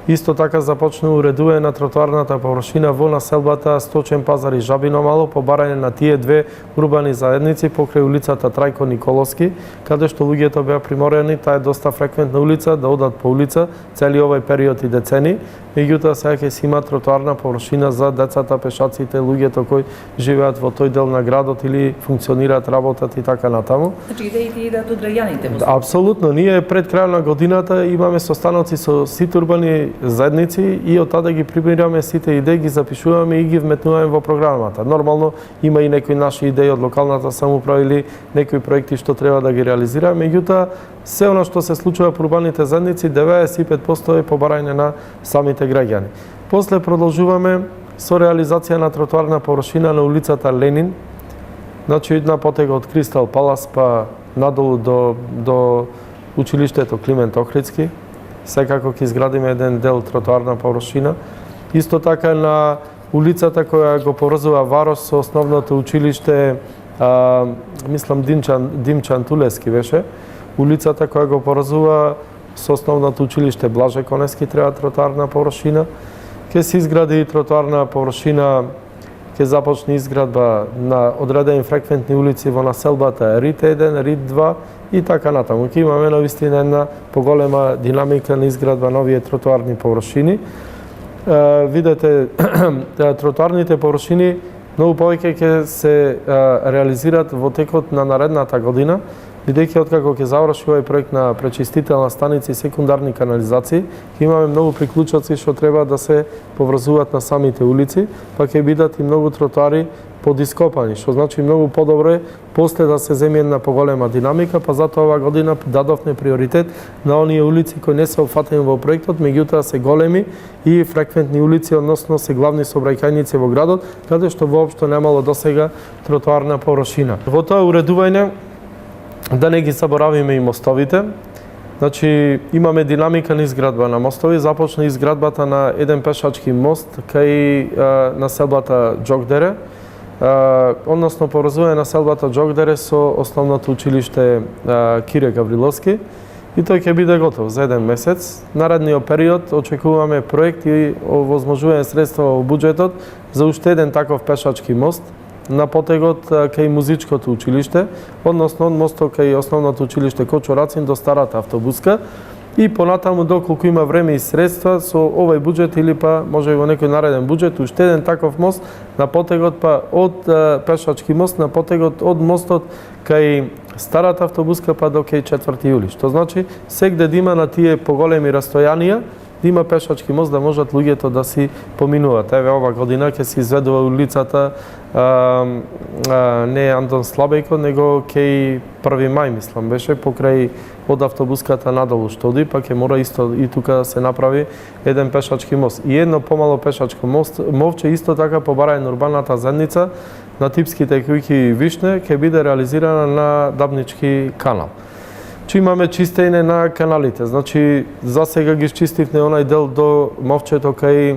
A: Исто така започна уредување на тротоарната површина во населбата Сточен пазар и Жабино мало по барање на тие две урбани заедници покрај улицата Трајко Николовски, каде што луѓето беа приморени, таа е доста фреквентна улица, да одат по улица цели овој период и децени. Меѓутоа сега ќе си има тротоарна површина за децата, пешаците, луѓето кои живеат во тој дел на градот или функционираат, работат и така натаму.
B: Значи идеите идат од граѓаните?
A: Апсолутно, ние пред крајот на годината имаме состаноци со сите урбани заедници и од тада ги прибираме сите идеи, ги запишуваме и ги вметнуваме во програмата. Нормално има и некои наши идеи од локалната самоуправа или некои проекти што треба да ги реализираме, меѓутоа се она што се случува по урбаните заедници 95% е по барање на самите граѓани. После продолжуваме со реализација на тротоарна површина на улицата Ленин, значи на потега од Кристал Палас па надолу до училиштето Климент Охридски. Секако ќе изградиме еден дел тротоарна површина. Исто така на улицата која го поврзува Варос со основното училиште, мислам Димчан Тулески беше, улицата која го поврзува со основното училиште Блаже Конески треба тротоарна површина. Ќе се изгради тротоарна површина, ќе започне изградба на одредени фреквентни улици во населбата Рит 1, Рит 2 и така натаму. Ќе имаме навистина една поголема динамика на изградба на овие тротоарни површини. Видете, тротоарните површини многу повеќе ќе се реализираат во текот на наредната година, бидејќи откако ќе заврши овој проект на пречистителна станица и секундарни канализации, ќе имаме многу приклучоци што треба да се поврзуваат на самите улици, па ќе бидат и многу тротоари подископани, што значи многу подобро е после да се земе една поголема динамика, па затоа оваа година дадовме приоритет на оние улици кои не се опфатени во проектот, меѓутоа се големи и фреквентни улици, односно се главни сообраќајници во градот, каде што воопшто немало досега тротоарна површина. Во тоа уредување да не ги заборавиме и мостовите. Значи, имаме динамика на изградба на мостови. Започна изградбата на еден пешачки мост кај населбата Џокдере, односно поврзување населбата Џокдере со основното училиште Кире Гавриловски. И тој ќе биде готов за еден месец. Наредниот период очекуваме проект и овозможување средства во буџетот за уште еден таков пешачки мост на потегот кај музичкото училиште, односно од мостот кај основното училиште Кочо Рацин до старата автобуска и понатаму доколку има време и средства со овој буџет или па може и во некој нареден буџет уште еден таков мост на потегот па од пешачки мост на потегот од мостот кај старата автобуска па до кај 4 јули. Што значи сегде да има на тие поголеми растојанија да има пешачки мост да можат луѓето да си поминуваат. Еве ова година ќе се изведува улицата не Антон Слабејко, него кај 1 мај мислам беше покрај од автобуската надолу што оди, па ќе мора исто и тука да се направи еден пешачки мост. И едно помало пешачко мовче исто така по барање на урбаната заедница на типските кујки Вишне ќе биде реализирана на Дабнички канал. Че имаме чистење на каналите. Значи, за сега ги чистивме онај дел до мовчето кај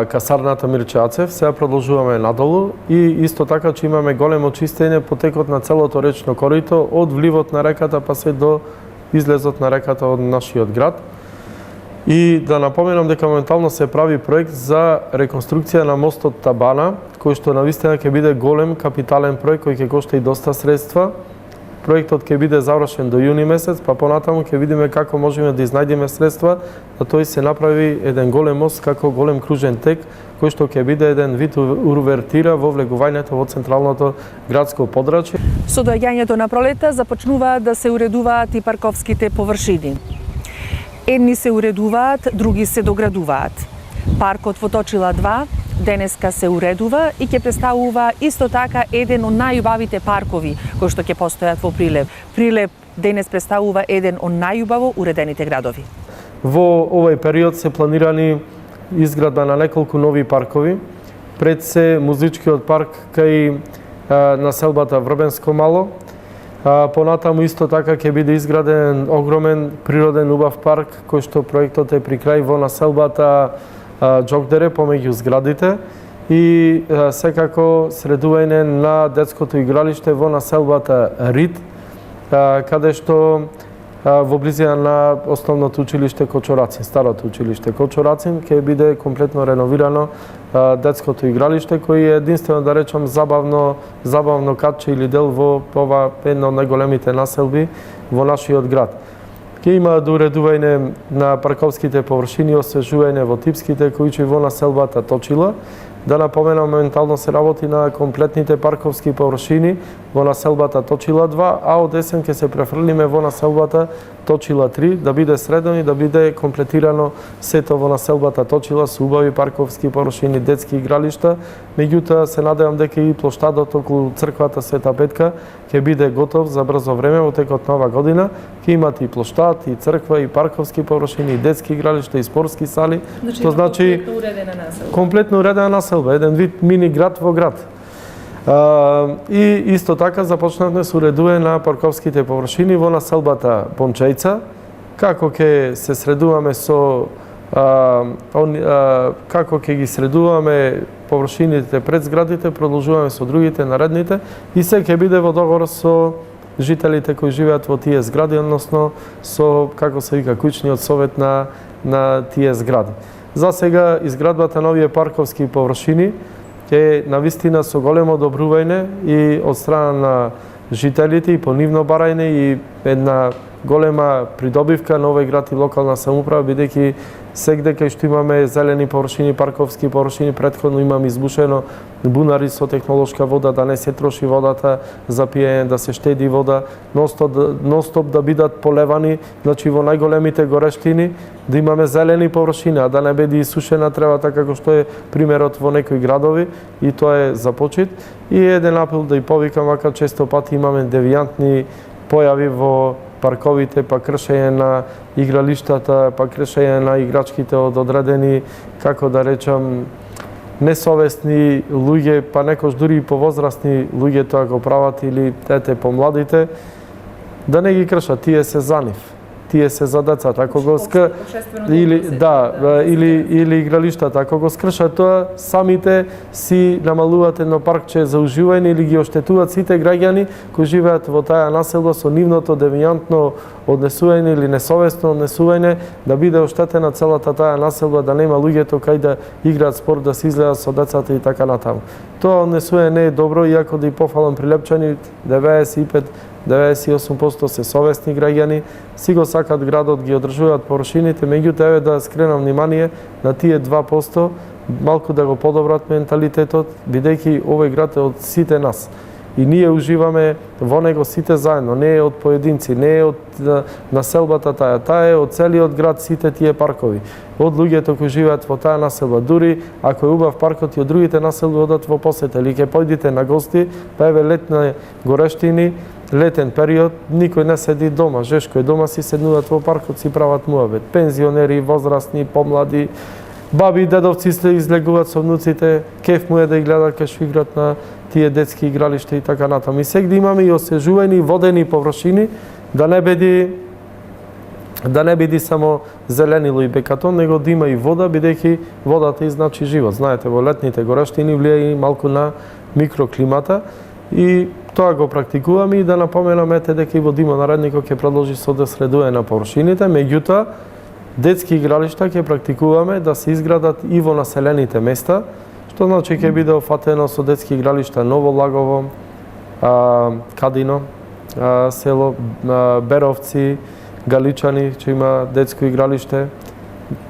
A: касарната Мирчеацев, сега продолжуваме надолу и исто така че имаме големо чистење по текот на целото речно корито од вливот на реката па се до излезот на реката од нашиот град. И да напоменам дека моментално се прави проект за реконструкција на мостот Табана, кој што навистина ќе биде голем капитален проект кој ќе кошта и доста средства. Проектот ќе биде завршен до јуни месец, па понатаму ќе видиме како можеме да изнајдеме средства да тој се направи еден голем мост како голем кружен тек, кој што ќе биде еден вид увертира во влегувањето во централното градско подрачје.
B: Со доаѓањето на пролета започнуваат да се уредуваат и парковските површини. Едни се уредуваат, други се доградуваат. Паркот во Точила 2 денеска се уредува и ќе представува исто така еден од најубавите паркови кои што ќе постојат во Прилеп. Прилеп денес представува еден од најубаво уредените градови.
A: Во овој период се планирани изградба на неколку нови паркови. Пред се музичкиот парк кај населбата Врбенско мало. Понатаму исто така ќе биде изграден огромен природен убав парк кој што проектот е при крај во населбата Џокдере помеѓу зградите и секако средување на детското игралиште во населбата Рид, каде што во близина на основното училиште Кочорацин, старото училиште Кочорацин, ќе биде комплетно реновирано детското игралиште, кој е единствено, да речам, забавно катче или дел во ова една од најголемите населби во нашиот град. Ќе има доуредување на парковските површини, освежување во типските кои во населбата Точила. Да напоменам, моментално се работи на комплетните парковски површини во населбата Точила 2, а од есен ќе се префрлиме во населбата Точила 3, да биде средено и да биде комплетирано сето во населбата Точила со убави парковски површини, детски игралишта. Меѓутоа се надевам дека и плоштадот околу црквата Света Петка ќе биде готов за брзо време во текот на ова година. Ќе имате и плоштад, и црква, и парковски површини, и детски игралишта, и спортски сали. Што значи комплетно уредена населба, еден вид мини град во град. И исто така започнавме со уредување на парковските површини во населбата Бончејца, како ќе се средуваме со како ќе ги средуваме површините пред зградите, продолжуваме со другите наредните и се ќе биде во договор со жителите кои живеат во тие згради, односно со, како се вика, куќниот совет на тие згради. За сега изградбата на овие парковски површини е навистина со големо одобрување и од страна на жителите и по нивно барање и една голема придобивка на овој град и локална самоуправа, бидејќи сегде кај што имаме зелени површини, парковски површини, претходно имаме избушено бунари со технолошка вода, да не се троши водата за пиење, да се штеди вода, ностоп да бидат полевани, значи во најголемите горештини, да имаме зелени површини, а да не биде исушена тревата како што е примерот во некои градови, и тоа е за почит. И еден апел да и повикам, вака често пати имаме девијантни појави во парковите, па кршење на игралиштата, па кршење на играчките од одредени, како да речам, несовесни луѓе, па некош дури и повозрастни луѓе тоа го прават, или тете помладите, да не ги кршат, тие се за нив. Тие се за децата, ако го или игралиштата, ако го скршат тоа, самите си намалуваат едно паркче за уживање или ги оштетуваат сите граѓани кои живеат во таа населба со нивното девијантно однесување или несовесно однесување, да биде оштетена целата таа населба, да нема луѓето кај да играат спорт, да се излеат со децата и така натаму. Тоа однесување не е добро, иако да и пофалам прилепчани, 98% се совесни граѓани, си го сакат градот, ги одржуваат површините, меѓутоа еве да скренам внимание на тие 2%, малку да го подобрат менталитетот, бидејќи овој град е од сите нас. И ние уживаме во него сите заедно, не е од поединци, не е од населбата таа е од целиот град, сите тие паркови. Од луѓето кои живеат во таа населба, дури ако е убав паркот и од другите населби одат во посета, или ќе појдите на гости, па еве летни горештини, летен период, никој не седи дома, жешко е дома, си седнуваат во паркот, си прават муабет. Пензионери, возрастни, помлади, баби и дедовци се излегуваат со внуците, кеф му е да ги гледат кај што играат на тие детски игралишта и така натаму. И сегде имаме и освежувани водени површини, да не биде само зеленило и бекатон, него да има и вода, бидејќи водата значи живот. Знаете, во летните горештини влијае и малку на микроклимата и тоа го практикуваме. И да напоменаме дека и во Димо наредникот ќе продолжи со средување на површините, меѓутоа детски игралишта ќе практикуваме да се изградат и во населените места, што значи ќе биде офатено со детски игралишта Ново Лагово, Кадино, село Беровци, Галичани, че има детско игралиште,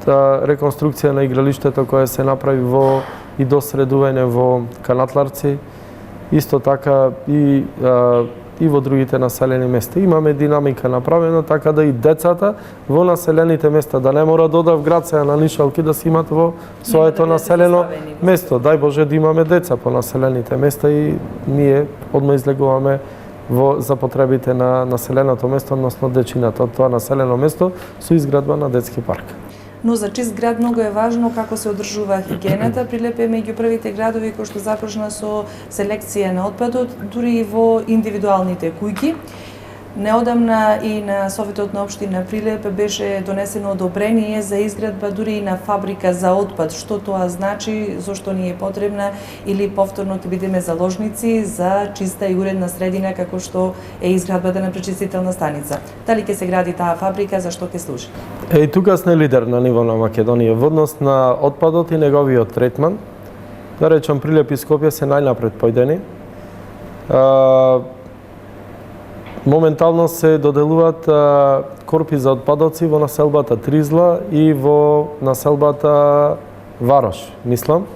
A: реконструкција на игралиштето кое се направи и досредување во Канатларци, исто така и и во другите населени места. Имаме динамика направена така да и децата во населените места да не мора да одат в град сега на нишалки да си имат во своето населено место. Дај Боже да имаме деца по населените места и ние одма излегуваме за потребите на населеното место, односно дечината од тоа населено место со изградба на детски парк.
B: Но за чист град многу е важно како се одржува хигиената. Прилеп е меѓу првите градови кои што започна со селекција на отпадот, дури и во индивидуалните куќи. Неодамна и на Советот на општина Прилеп беше донесено одобрение за изградба дури и на фабрика за отпад. Што тоа значи, зошто ни е потребна или повторно ќе бидеме заложници за чиста и уредна средина како што е изградбата на пречистителна станица. Дали ќе се гради таа фабрика, за што ќе служи?
A: И тука сме лидер на ниво на Македонија во однос на отпадот и неговиот третман. Да речам, Прилеп и Скопје се најнапред појдени. Моментално се доделуваат корпи за отпадоци во населбата Тризла и во населбата Варош, мислам.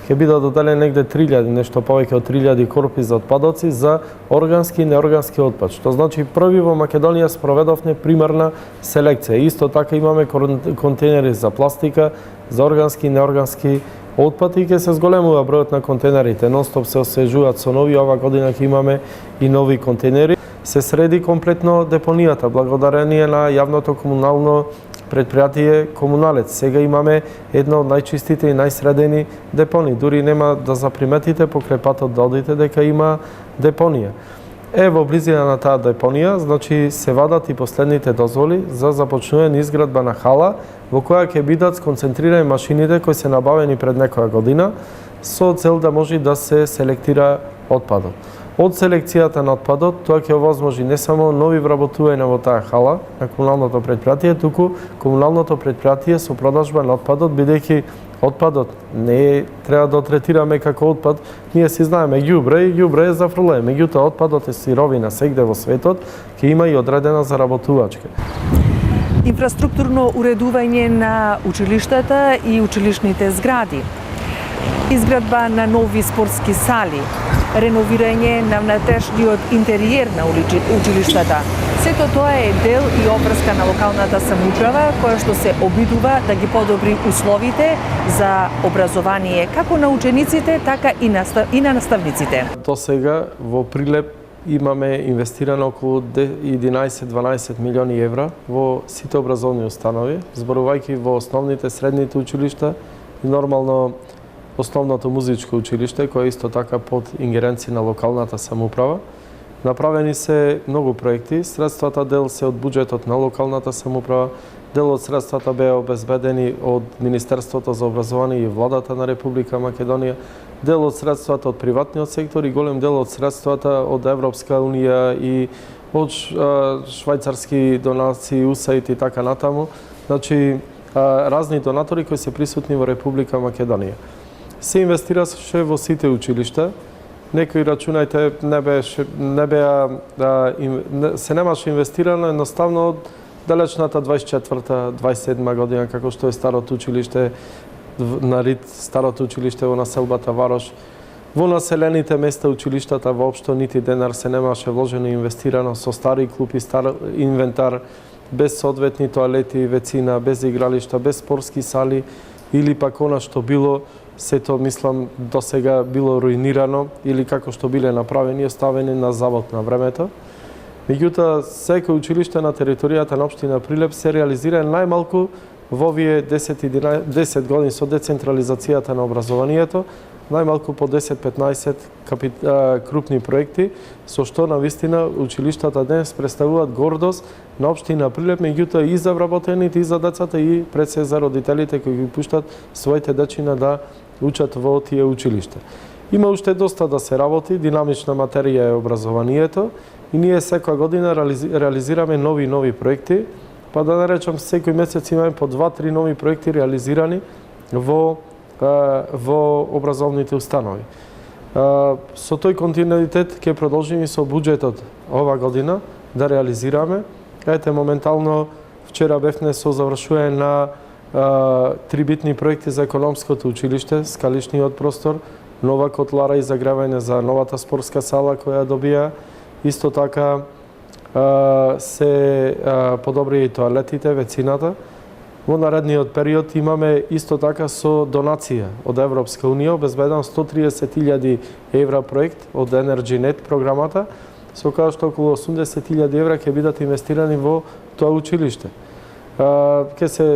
A: Ќе бидат доделени негде 3000, нешто повеќе од 3000 корпи за отпадоци за органски и неоргански отпад. Што значи први во Македонија спроведовме примарна селекција. Исто така имаме контейнери за пластика, за органски и неоргански отпад и ќе се зголемува бројот на контейнерите. Нонстоп се освежуваат со нови, ова година ќе имаме и нови контейнери. Се среди комплетно депонијата, благодарение на јавното комунално предпријатие Комуналец. Сега имаме една од најчистите и најсредени депони. Дури нема да заприметите покрај патот да одите дека има депонија. Во близина на таа депонија, значи се вадат и последните дозволи за започнување изградба на хала во која ќе бидат сконцентрирани машините кои се набавени пред некоја година со цел да може да се селектира отпадот. Од селекцијата на отпадот, тоа ќе овозможи не само нови вработувања во таа хала на комуналното предпријатие, туку комуналното предпријатие со продажба на отпадот, бидејќи отпадот не треба да третираме како отпад, ние си знаеме ѓубре и ѓубре е зафрлање, меѓутоа отпадот е сировина сегде во светот, ќе има и одредена заработувачка.
B: Инфраструктурно уредување на училиштата и училишните згради, изградба на нови спортски сали, реновирање на внатрешниот интериер на училиштата. Сето тоа е дел и обврска на локалната самоуправа која што се обидува да ги подобри условите за образование како на учениците, така и на наставниците.
A: До сега во Прилеп имаме инвестирано околу 11-12 милиони евра во сите образовни установи, зборувајќи во основните, средните училишта и нормално основното музичко училиште, кое исто така под ингеренција на локалната самоуправа. Направени се многу проекти, средствата дел се од буџетот на локалната самоуправа, дел од средствата беа обезбедени од Министерството за образование и владата на Република Македонија, дел од средствата од приватниот сектор и голем дел од средствата од Европска унија и од швајцарски донации, USAID и така натаму. Значи, разни донатори кои се присутни во Република Македонија. Се инвестираше во сите училишта. Некои рачунајте се немаше инвестирано едноставно од далечната 24-27 година, како што е старото училиште на Рид, старото училиште во населбата Варош. Во населените места училиштата воопшто нити денар се немаше вложено и инвестирано со стари клупи, стар инвентар, без соодветни тоалети, вецина, без игралишта, без спортски сали или пак она што било, сето мислам до сега било руинирано или како што биле направени, оставени на завод на времето. Меѓутоа, секој училиште на територијата на општина Прилеп се реализира најмалку во овие 10 години со децентрализацијата на образованието, најмалку по 10-15 крупни проекти, со што навистина училиштата днес представуваат гордост на општина Прилеп, меѓутоа и за вработените, и за децата, и пред се за родителите кои ги пуштат своите дечиња да учат во тие училишта. Има уште доста да се работи, динамична материја е образованието и ние секоја година реализираме нови проекти, па да наречам секој месец имаме по 2-3 нови проекти реализирани во образовните установи. Со тој континуитет ќе продолжиме со буџетот ова година да реализираме. Ете, моментално вчера бевме со завршување на 3 битни проекти за економското училиште, скалишниот простор, нова котлара и загревање за новата спортска сала која добија Исто така се подобри и тоалетите, вецината. Во наредниот период имаме исто така со донација од Европска Унија обезбеден 130.000 евра проект од EnergyNet програмата, со која што околу 80.000 евра ќе бидат инвестирани во тоа училиште. Ќе се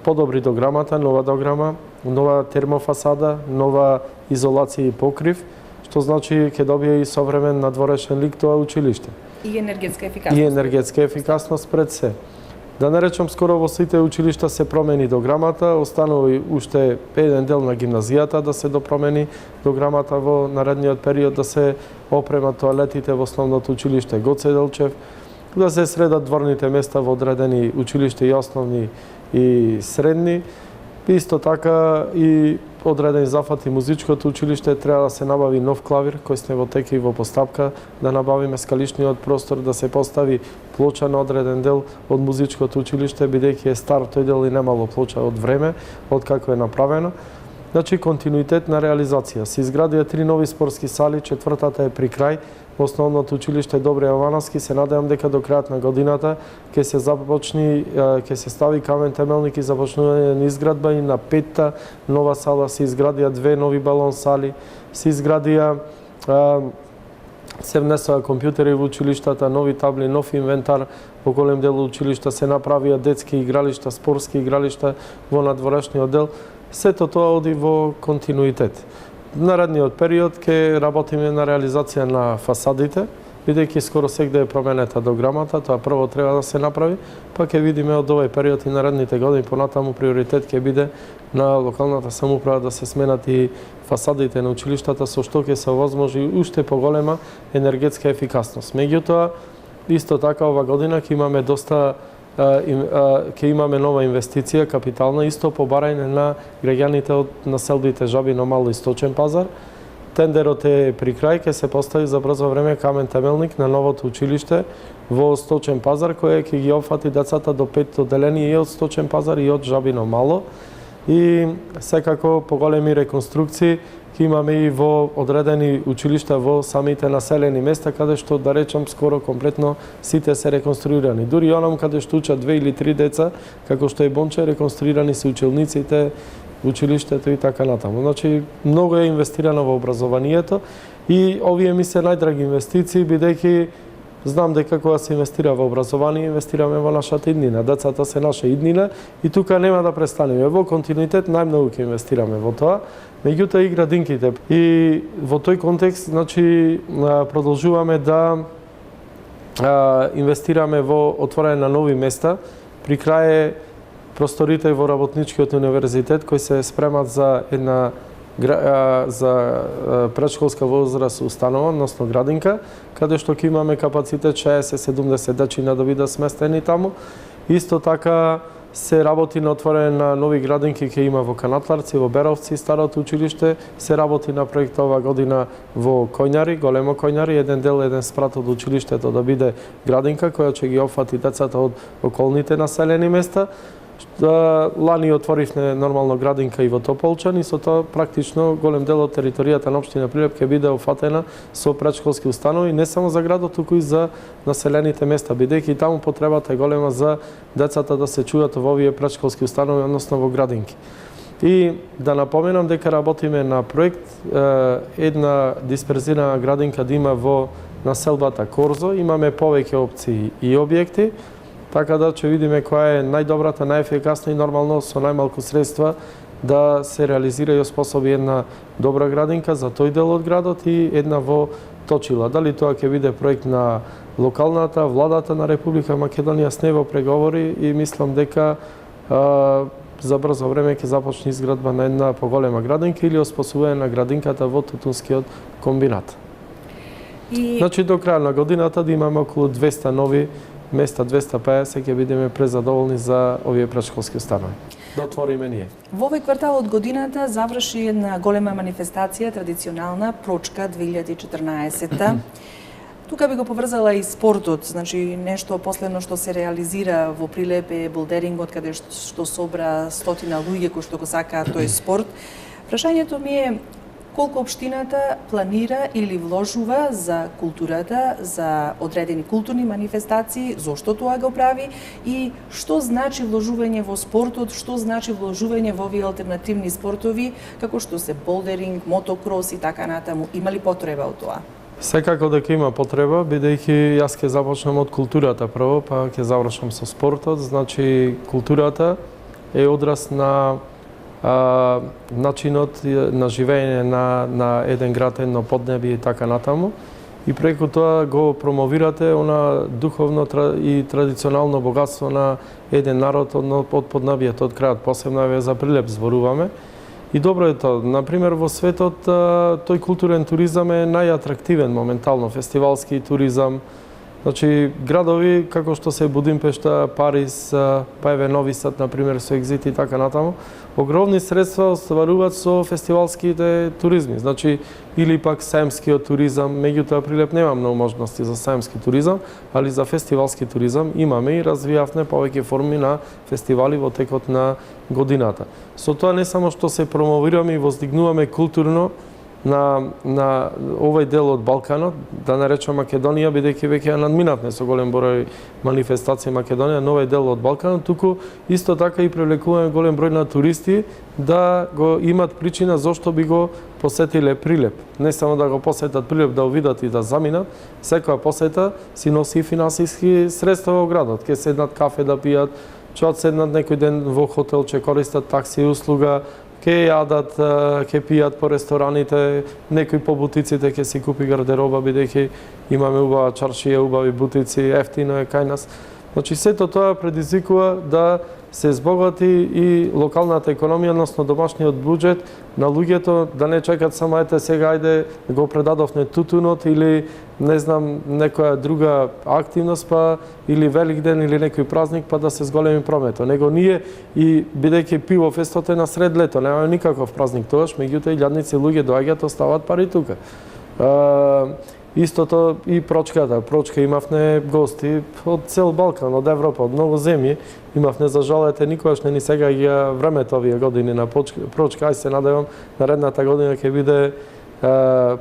A: подобри дограмата, нова дограма, нова термофасада, нова изолација и покрив, што значи ќе добие и современ надворешен лик тоа училиште.
B: И енергетска ефикасност.
A: И енергетска ефикасност пред се. Да не речам, скоро во сите училишта се промени дограмата, останува и уште еден дел на гимназијата да се допромени дограмата во наредниот период, да се опремат тоалетите во основното училиште Гоце Делчев, да се средат дворните места во одредени училишта и основни и средни. Исто така и одредени зафати музичкото училиште треба да се набави нов клавир, кој сме во тека и во постапка, да набавиме скалишниот простор, да се постави плоча на одреден дел од музичкото училиште, бидејќи е стар тој дел и немало плоча од време, од како е направено. Значи, континуитет на реализација. Се изградија 3 нови спортски сали, четвртата е при крај. Во основното училиште Добре Јовановски се надевам дека до крајот на годината ќе се започни, ќе се стави камен темелник и започнување на изградба и на 5-та нова сала. Се изградија 2 нови балон сали, се изградија се внесоа компјутери во училиштата, нови табли, нов инвентар. Во голем дел училишта се направија детски игралишта, спортски игралишта во надворешниот дел. Сето тоа оди во континуитет. Наредниот период ќе работиме на реализација на фасадите, бидејќи скоро сегде е променета дограмата, тоа прво треба да се направи, па ќе видиме од овој период и наредните години понатаму приоритет ќе биде на локалната самоуправа да се сменат и фасадите на училиштата, со што ќе се овозможи уште поголема енергетска ефикасност. Меѓутоа, исто така ова година ќе имаме ќе имаме нова инвестиција капитална, исто по барање на граѓаните од населбите Жабино, Мало и Сточен пазар. Тендерот е при крај, ќе се постави за брзо време камен темелник на новото училиште во Сточен пазар, кој ќе ги опфати децата до 5 одделени и од Сточен пазар и од Жабино Мало. И секако поголеми реконструкции ќе имаме и во одредени училишта во самите населени места, каде што, да речам, скоро комплетно сите се реконструирани. Дури онам каде што учат 2 или 3 деца, како што е Бонче, реконструирани се училниците, училиштето и така натаму. Значи, многу е инвестирано во образованието и овие ми се најдраги инвестиции, бидејќи знам дека кога се инвестира во образование, инвестираме во нашата иднина. Децата се наша иднина и тука нема да престанеме. Во континуитет најмногу ќе инвестираме во тоа, меѓутоа и градинките. И во тој контекст, значи, продолжуваме да инвестираме во отворање на нови места. При крај е просторите во Работничкиот универзитет кои се спремат за една за предшколска возраст установа, односно градинка, каде што ќе имаме капацитет 60-70 дечиња да бидат сместени таму. Исто така се работи на отворање на нови градинки ќе има во Канатларци, во Беровци, старото училиште, се работи на проект ова година во Коњари, Големо Коњари, еден дел, еден спрат од училиштето да биде градинка која ќе ги опфати децата од околните населени места. Лани отворивме нормално градинка и во Тополчан и со тоа практично голем дел од територијата на општина Прилеп ќе биде офатена со претшколски установи, не само за градот, туку и за населените места, бидејќи таму потребата е голема за децата да се чујат во овие претшколски установи, односно во градинки. И да напоменам дека работиме на проект една дисперзирана градинка да има во населбата Корзо, имаме повеќе опции и објекти, така да ќе видиме која е најдобрата, најефикасна и нормално со најмалку средства да се реализира и оспособи една добра градинка за тој дел од градот и една во Точила. Дали тоа ќе биде проект на локалната, владата на Република Македонија с него преговори и мислам дека за брзо време ќе започне изградба на една поголема градинка или оспособување на градинката во Тутунскиот комбинат. Значи до крај на годината да имаме околу 200 нови места, 250 ќе бидеме презадоволни за овие претшколски установи. Да отвориме ние.
B: Во овој квартал од годината заврши една голема манифестација, традиционална Прочка 2014. Тука би го поврзала и спортот, значи нешто последно што се реализира во Прилеп е болдерингот, каде што собра 100 луѓе кои што го сакаат тој спорт. Прашањето ми е колку општината планира или вложува за културата, за одредени културни манифестации, зошто тоа го прави и што значи вложување во спортот, што значи вложување во овие алтернативни спортови, како што се болдеринг, мотокрос и така натаму. Има ли потреба од тоа?
A: Секако дека има потреба, бидејќи јас ќе започнам од културата прво, па ќе завршам со спортот. Значи, културата е одраз на начинот на живење на еден град, едно поднебие и така натаму. И преку тоа го промовирате она духовно и традиционално богатство на еден народ од поднебието, од крајот, посебно за Прилеп зборуваме. И добро е тоа. Например, во светот тој културен туризам е најатрактивен моментално, фестивалски туризам. Значи, градови како што се Будимпешта, Париз, па еве Нови Сад, например, со Екзит и така натаму, огромни средства остваруваат со фестивалските туризми. Значи, или пак саемскиот туризам, меѓутоа Прилеп нема многу можности за саемски туризам, али за фестивалски туризам имаме и развијавме повеќе форми на фестивали во текот на годината. Со тоа не само што се промовираме и воздигнуваме културно на овој дел од Балканот, да наречам Македонија, бидејќи веќе ја надминавме со голем број манифестации Македонија, новој дел од Балканот, туку исто така и привлекуваме голем број на туристи да го имат причина зошто би го посетиле Прилеп. Не само да го посетат Прилеп, да увидат и да заминат, секоја посета си носи финансиски средства во градот. Ке седнат кафе да пијат, ќе седнат некој ден во хотел, ќе користат такси услуга, ќе јадат, ќе пијат по рестораните, некој по бутиците ќе си купи гардероба, бидејќи имаме убава чаршија, убави бутици, ефтино е кај нас. Значи, сето тоа предизвикува да се збогати и локалната економија, односно домашниот буџет на луѓето, да не чекат само ете сега ајде го предадовме тутунот или не знам некоја друга активност, па или Великден или некој празник, па да се зголеми промето. Него ние и бидејќи пиво фестот е на сред лето, немаме никаков празник тогаш, меѓутоа илјадници луѓе доаѓаат, оставаат пари тука. Истото и прочката. Прочка имавме гости од цел Балкан, од Европа, од многу земји. Имавме, за жал, никогаш не ни сега ја времето овие години на прочка. Ај се надевам, наредната година ќе биде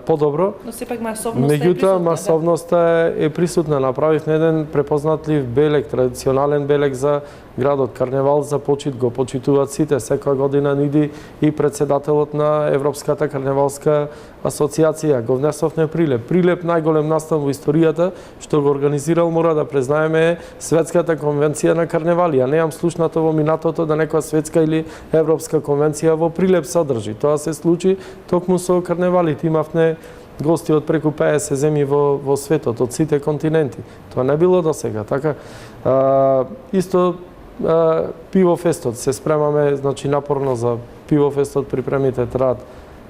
A: подобро.
B: Но сепак масовноста е
A: присутна.
B: Меѓутоа,
A: масовноста е присутна. Направивме еден препознатлив белег, традиционален белег за градот. Карневал за почит, го почитуваат сите. Секоја година ниди и председателот на Европската карневалска асоциација. Го внесовме Прилеп. Прилеп, најголем настан во историјата, што го организирал, мора да признаеме, Светската конвенција на карневали. А неам слушнато во минатото да некоја светска или европска конвенција во Прилеп содржи. Тоа се случи токму со карневалите. Имавме гости од преку 50 земји во светот, од сите континенти. Тоа не било до сега. Така, исто пивофестот се спремаме, значи напорно за пивофестот, припремите траат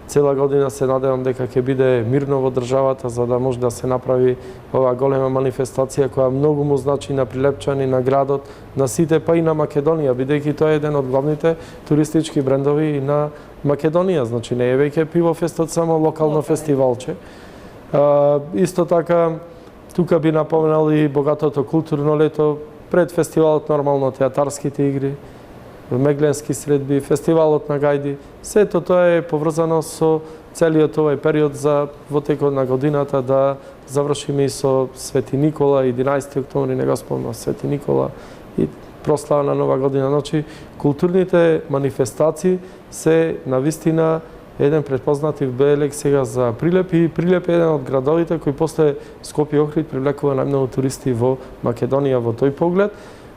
A: цела година. Се надевам дека ќе биде мирно во државата, за да може да се направи оваа голема манифестација која многу му значи на прилепчани, на градот, на сите, па и на Македонија, бидејќи тоа е еден од главните туристички брендови на Македонија. Значи не е веќе пивофестот само локално фестивалче. Исто така, тука би напоменал и богатото културно лето, пред фестивалот нормално театарските игри, мегленски средби, фестивалот на гајди. Сето тоа е поврзано со целиот овој период за во текот на годината да завршиме и со Свети Никола, 11 октомври, не го спомнам, Свети Никола и прослава на Нова година. Значи, културните манифестации се навистина еден предпознатив белег сега за Прилеп, и Прилеп е еден од градовите кој после Скопје Охрид привлекува најмногу туристи во Македонија во тој поглед.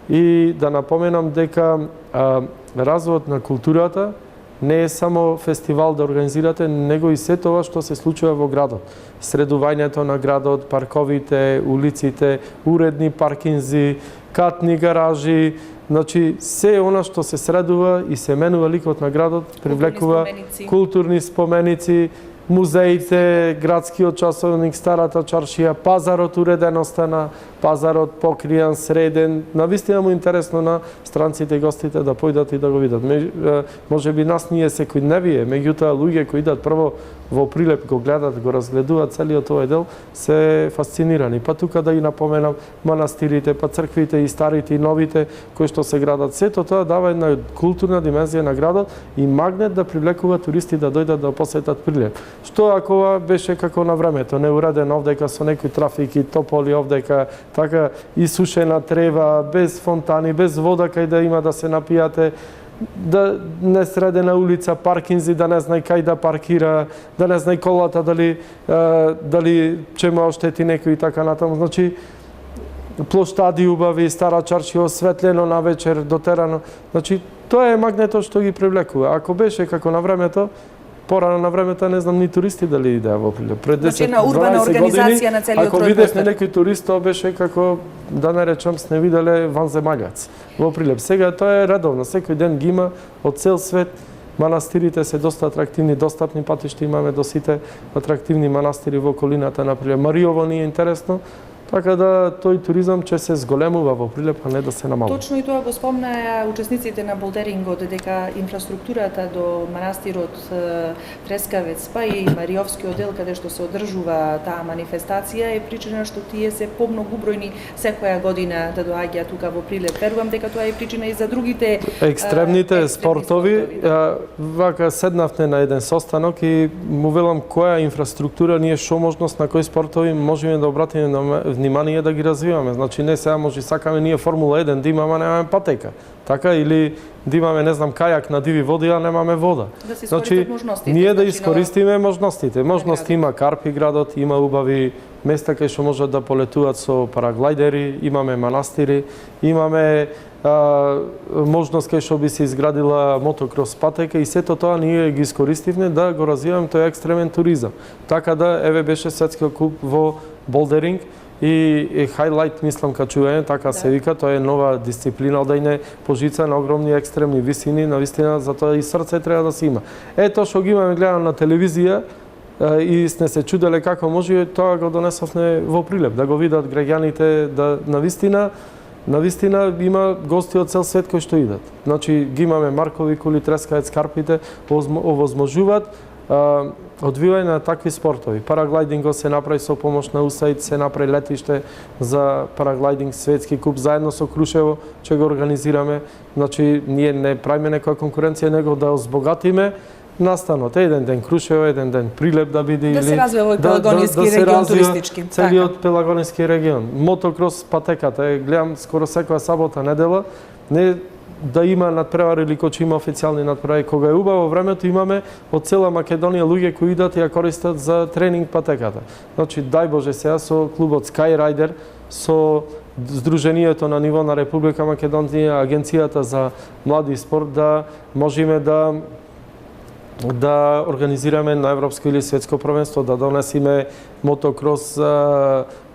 A: И да напоменам дека развојот на културата не е само фестивал да организирате, него и се тоа што се случува во градот. Средувањето на градот, парковите, улиците, уредни паркинзи, катни гаражи, значи се она што се средува и се менува ликот на градот, привлекува културни споменици, музеите, градскиот часовник, старата чаршија, пазарот, уреденоста на пазарот покријан, среден. Навистина му интересно на странците и гостите да појдат и да го видат. Може би нас ние секојдневие, меѓутоа луѓе кои идат прво во Прилеп, го гледат, го разгледуваат целиот овој дел, се фасцинирани. Па тука да и напоменам манастирите, па црквите и старите и новите кои што се градат. Сето тоа дава една културна димензија на градот и магнет да привлекува туристи да дојдат да посетат Прилеп. Што ако ова беше како на времето, неуреден овдека со некои трафики, тополи овдека, така исушена трева, без фонтани, без вода кај да има да се напијате, да не средена улица, паркинзи, да не знае кај да паркира, да не знае колата дали ќе ме оштети некој и така натаму. Значи, плоштади убави, стара чаршија осветлено на вечер, дотерано. Значи, тоа е магнетот што ги привлекува. Ако беше како на времето, порано на времето не знам ни туристи дали идеа во Прилеп. Пред 10-12
B: една урбана организација на целиот
A: ако видевме некој турист, тоа беше како, да не речам, сне виделе ванземагац во Прилеп. Сега тоа е редовно, секој ден ги има од цел свет. Манастирите се доста атрактивни, достапни патишта имаме до сите атрактивни манастири во околината на Прилеп. Мариово ни е интересно, така да тој туризам ќе се зголемува во Прилеп, а не да се намалува.
B: Точно и тоа го спомнаа учесниците на болдерингот, дека инфраструктурата до манастирот Трескавец, па и Мариовскиот дел каде што се одржува таа манифестација е причина што тие се помногу бројни секоја година да доаѓаат тука во Прилеп. Верувам дека тоа е причина и за другите
A: екстремните спортови. Вака седнавме на еден состанок и му велам која инфраструктура ние што можност на кои спортови можеме да обратиме на внимание да ги развиваме. Значи не сега може сакаме ние Формула 1 да имаме, а немаме патека. Така или да имаме не знам кајак на диви води, а немаме вода.
B: Да се
A: значи ние да искористиме можностите. Можности има Карпи градот, има убави места кај што можат да полетуваат со параглайдери, имаме манастири, имаме можност кај што би се изградила мотокрос патека и сето тоа ние ги искористивме да го развиваме тој екстремен туризам. Така да еве беше светскиот куп во болдеринг и хайлайт мислам качување, така се вика, тоа е нова дисциплина да иде по жица на огромни екстремни висини, навистина за тоа и срце треба да се има. Ето што ги имаме гледано на телевизија и сме се чуделе како може, тоа го донесовме во Прилеп, да го видат граѓаните да навистина има гости од цел свет кои што идат. Значи ги имаме Маркови кули, Трескавец, Карпите, овозможуваат одвивање на такви спортови. Параглайдингот се направи со помош на УСАИД, се направи летиште за параглайдинг, светски куп, заедно со Крушево ќе го организираме. Значи ние не правиме некоја конкуренција, него да озбогатиме настанот. Еден ден Крушево, еден ден Прилеп да биде
B: да се развива овој пелагонски регион туристички.
A: Целиот пелагонски регион. Мотокрос патеката, гледам скоро секоја сабота, недела, не да има надпревари или кој има официјални надпревари. Кога е убаво времето, имаме од цела Македонија луѓе кои идат и ја користат за тренинг патеката. Значи, дај Боже сега со клубот Skyrider, со Сдруженијето на ниво на Република Македонија, Агенцијата за млади спорт, да можеме да организираме на европско или светско првенство, да донесиме мотокрос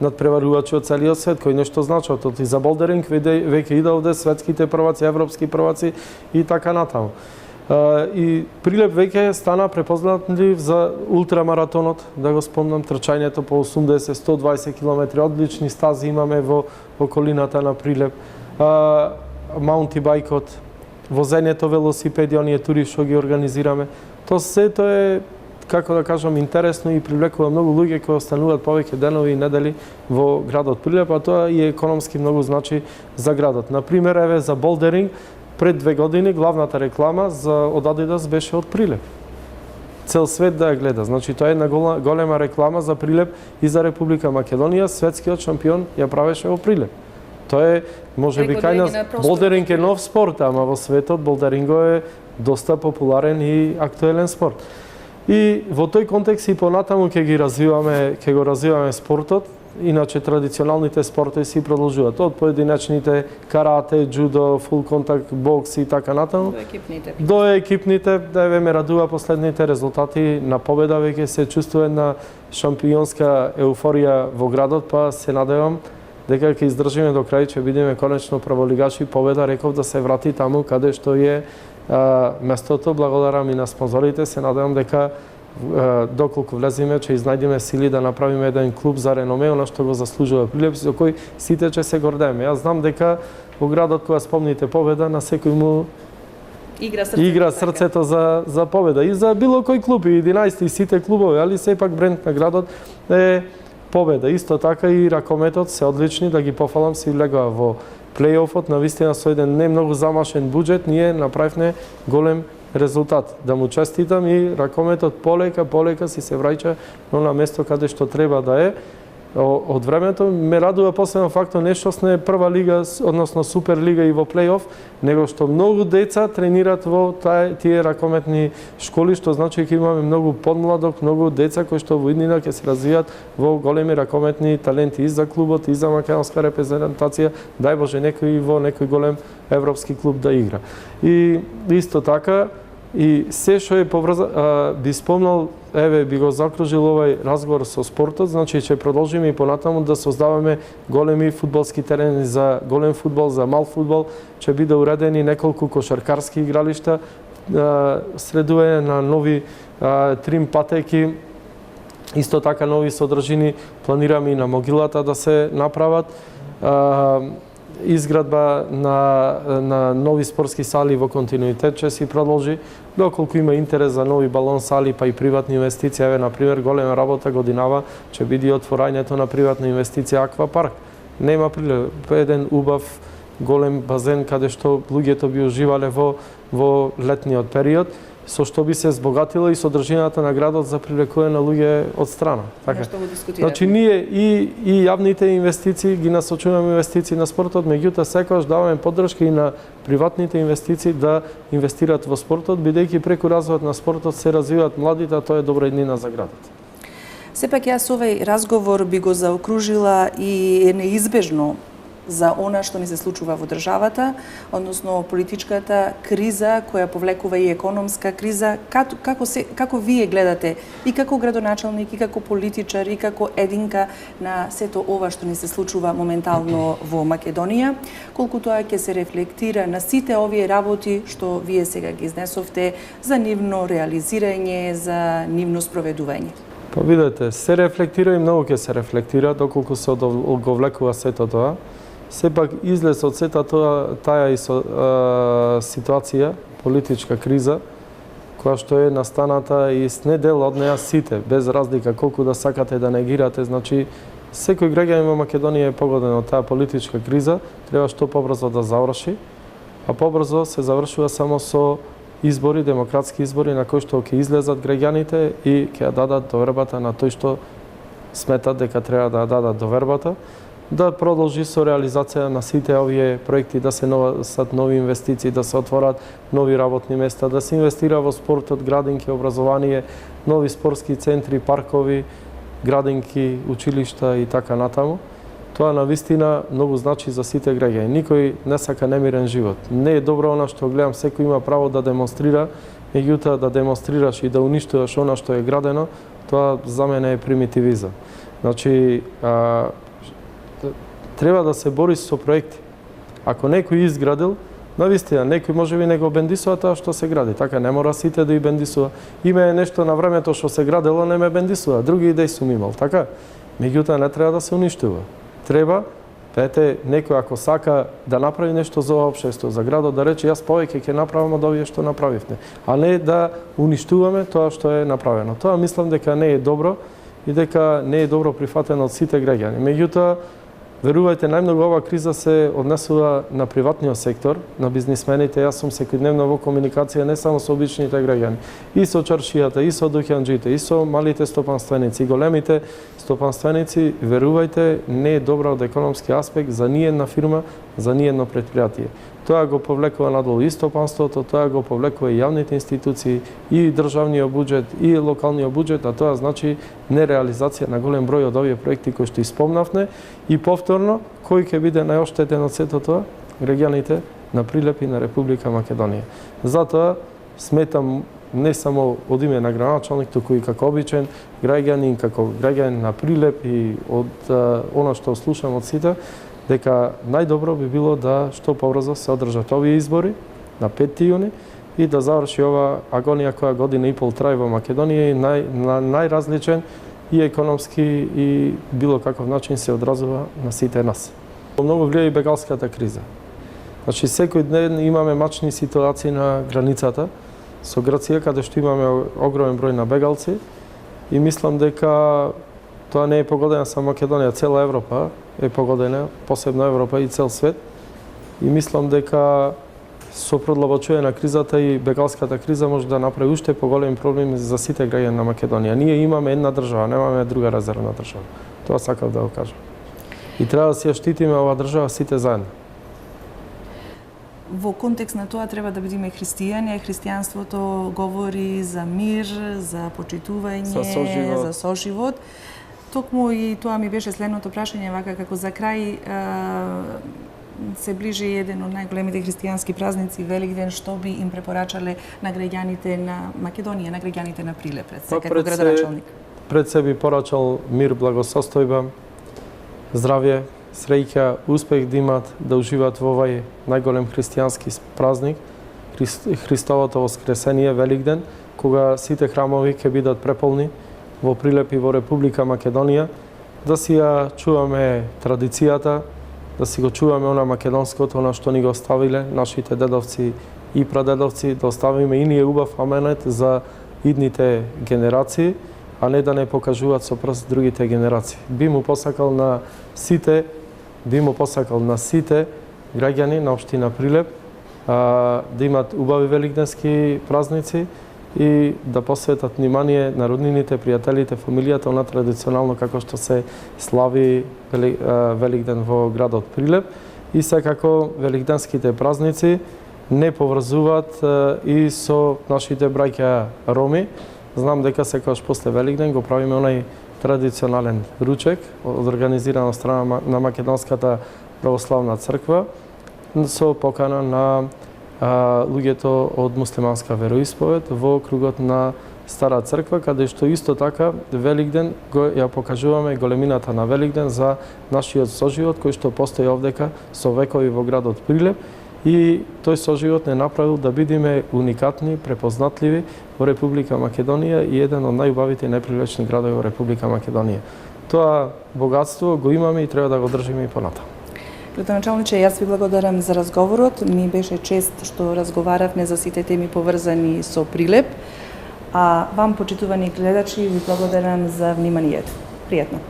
A: надпреварувачи од целиот свет, кој нешто значат. И за болдеринг веќе иде овде светските прваци, европски прваци и така натаму. И Прилеп веќе стана препознатлив за ултрамаратонот, да го спомнам, трчањето по 80-120 км, одлични стази имаме во околината на Прилеп. Маунтибајкот, возењето велосипеди, оние тури што ги организираме. Тоа сето е, како да кажам, интересно и привлекува многу луѓе кои остануваат повеќе денови и недели во градот Прилеп, а тоа и економски многу значи за градот. Например, еве за болдеринг, пред 2 години главната реклама од Адидас беше од Прилеп. Цел свет да ја гледа. Значи тоа е една голема реклама за Прилеп и за Република Македонија. Светскиот шампион ја правеше во Прилеп. Тоа е, може би кај нас, болдеринг е нов спорт, ама во светот болдеринго е доста популарен и актуелен спорт. И во тој контекст и понатаму ќе го развиваме спортот. Иначе традиционалните спортови си продолжуваат од поединечните карате, джудо, фул контакт, бокс и така натаму. До екипните, да еве ме радува последните резултати на победа, веќе се чувствува една шампионска еуфорија во градот, па се надевам дека ќе издржиме до крај, ќе бидеме конечно прволигачи. Победа реков да се врати таму каде што е местото. Благодарам и на спонзорите, се надевам дека доколку влеземе, ќе изнајдеме сили да направиме еден клуб за реноме, она што го заслужува Прилеп, со кој сите ќе се гордееме. Јас знам дека во градот кога спомните победа, на секој му игра срцето за победа и за било кој клуб, и 11 и сите клубови, али сепак бренд на градот е победа. Исто така и ракометот се одлични, да ги пофалам, се легува во плейофот, навистина со еден не многу замашен буџет, ние направивме голем резултат. Да му честитам и ракометот полека си се враќа на место каде што треба да е. Од времето ме радува посебно фактот не што сме прва лига, односно супер лига и во плейоф, него што многу деца тренират во тие ракометни школи, што значи ќе имаме многу подмладок, многу деца кои што во иднина ќе се развијат во големи ракометни таленти и за клубот и за македонска репрезентација, дај Боже некој во некој голем европски клуб да игра. И исто така и се што е би спомнал, би го закружил овај разговор со спортот, значи ќе продолжиме и понатаму да создаваме големи фудбалски терени за голем фудбал, за мал фудбал, ќе биде уредени неколку кошаркарски игралишта, средување на нови трим патеки, исто така нови содржини, планираме и на могилата да се направат, изградба на нови спортски сали во континуитет ќе си продолжи, доколку има интерес за нови балон сали, па и приватни инвестиции. Еве, например, голема работа годинава ќе биде отворањето на приватна инвестиција Аквапарк. Нема Прилеп, еден убав голем базен каде што луѓето би уживале во летниот период, со што би се збогатила и содржината на градот за привлекување на луѓе од страна. Така. Значи ние и јавните инвестиции ги насочуваме инвестиции на спортот, меѓутоа секогаш даваме поддршка и на приватните инвестиции да инвестираат во спортот, бидејќи преку развојот на спортот се развиваат младите, а тоа е добра иднина за градот.
B: Сепак јас овој разговор би го заокружила и е неизбежно за она што ни се случува во државата, односно политичката криза која повлекува и економска криза. Како вие гледате и како градоначалник, и како политичар, и како единка на сето ова што ни се случува моментално во Македонија, колку тоа ќе се рефлектира на сите овие работи што вие сега ги изнесовте за нивно реализирање, за нивно спроведување?
A: Па видете, се рефлектира и многу ќе се рефлектира доколку се одговлекува сето тоа. Сепак излез од сета таа и ситуација, политичка криза, која што е настаната и не дел од неа сите, без разлика колку да сакате да негирате, значи секој граѓанин во Македонија е погоден од таа политичка криза, треба што побрзо да заврши, а побрзо се завршува само со избори, демократски избори на кои што ќе излезат граѓаните и ќе ја дадат довербата на тој што сметат дека треба да ја дадат довербата, да продолжи со реализација на сите овие проекти, да се нови инвестиции, да се отворат нови работни места, да се инвестира во спортот, градинки, образование, нови спортски центри, паркови, градинки, училишта и така натаму. Тоа навистина многу значи за сите граѓани. Никој не сака немирен живот. Не е добро она што гледам, секој има право да демонстрира, меѓутоа да демонстрираш и да уништуваш она што е градено, тоа за мене е примитивизам. Значи, треба да се бори со проекти. Ако некој изградил, навистина, некој можеби не го бендисува тоа што се гради. Така не мора сите да и бендисува. Има нешто на времето што се градело, не ме бендисува. Други идеи сум имал, така? Меѓутоа не треба да се уништува. Треба, некој ако сака да направи нешто за општество, за градот, да рече јас повеќе ќе направам од овие што направивте, а не да уништуваме тоа што е направено. Тоа мислам дека не е добро и дека не е добро прифатено од сите граѓани. Меѓутоа, верувајте, најмногу ова криза се однесува на приватниот сектор, на бизнисмените. Јас сум секојдневно во комуникација не само со обичните граѓани, и со чаршијата, и со дуќанџите, и со малите стопанственици, и големите стопанственици. Верувајте, не е добро од економски аспект за ниедна фирма, за ниедно предпријатие. Тоа го повлекува надолу и стопанството, тоа го повлекува и јавните институции, и државниот буџет, и локалниот буџет, а тоа значи нереализација на голем број од овие проекти кои што испомнавме. И повторно, кој ќе биде најоштетен од сето тоа? Граѓаните на Прилеп и на Република Македонија. Затоа сметам не само од име на градоначалник, туку и како обичен граѓанин, како граѓанин на Прилеп и од она што слушам од сите, дека најдобро би било да што побрзо се одржат овие избори на 5 јуни, и да заврши ова агонија која година и пол трае во Македонија и најразличен и економски и било каков начин се одразува на сите нас. Многу влијае и бегалската криза. Значи, секој ден имаме мачни ситуации на границата со Грција, каде што имаме огромен број на бегалци и мислам дека тоа не е погодена само Македонија, цела Европа е погодена, посебно Европа и цел свет. И мислам дека со продлабочување на кризата и бегалската криза може да направи уште поголеми проблеми за сите граѓани на Македонија. Ние имаме една држава, немаме друга резервна држава. Тоа сакав да го кажам. И треба да си ја штитиме оваа држава сите заедно.
B: Во контекст на тоа треба да бидеме христијани, христијанството говори за мир, за почитување, за соживот. Токму и тоа ми беше следното прашање, вака како за крај се ближи еден од најголемите христијански празници, Великден, што би им препорачале на граѓаните на Македонија, на граѓаните на Прилеп, пред се како градоначалник?
A: Пред се би порачал мир, благосостојба, здравје, среќа, успех да имат, да уживаат во овај најголем христијански празник, Христовото воскресение, Великден, кога сите храмови ќе бидат преполни во Прилеп и во Република Македонија, да си ја чуваме традицијата, да си го чуваме она македонското, она што ни го оставиле нашите дедовци и прадедовци, да оставиме и ние убав аменет за идните генерации, а не да не покажуваат со прст другите генерации. Би му посакал на сите граѓани на општина Прилеп да имат убави великденски празници и да посветат внимание на роднините, пријателите, фамилијата, она традиционално како што се слави Великден во градот Прилеп. И секако великденските празници не поврзуваат и со нашите браќа Роми. Знам дека секогаш после Великден го правиме онај традиционален ручек, организиран од страна на Македонската православна црква, со покана на луѓето од муслиманска вероисповед во кругот на Стара црква, каде што исто така Великден ја покажуваме големината на Великден за нашиот соживот кој што постои овдека со векови во градот Прилеп и тој соживот не направил да бидеме уникатни, препознатливи во Република Македонија и еден од најубавите и најпривлечни градови во Република Македонија. Тоа богатство го имаме и треба да го држиме и понатаму.
B: Градоначалниче, јас ви благодарам за разговорот. Ми беше чест што разговаравме за сите теми поврзани со Прилеп. А вам, почитувани гледачи, ви благодарам за вниманието. Пријатно.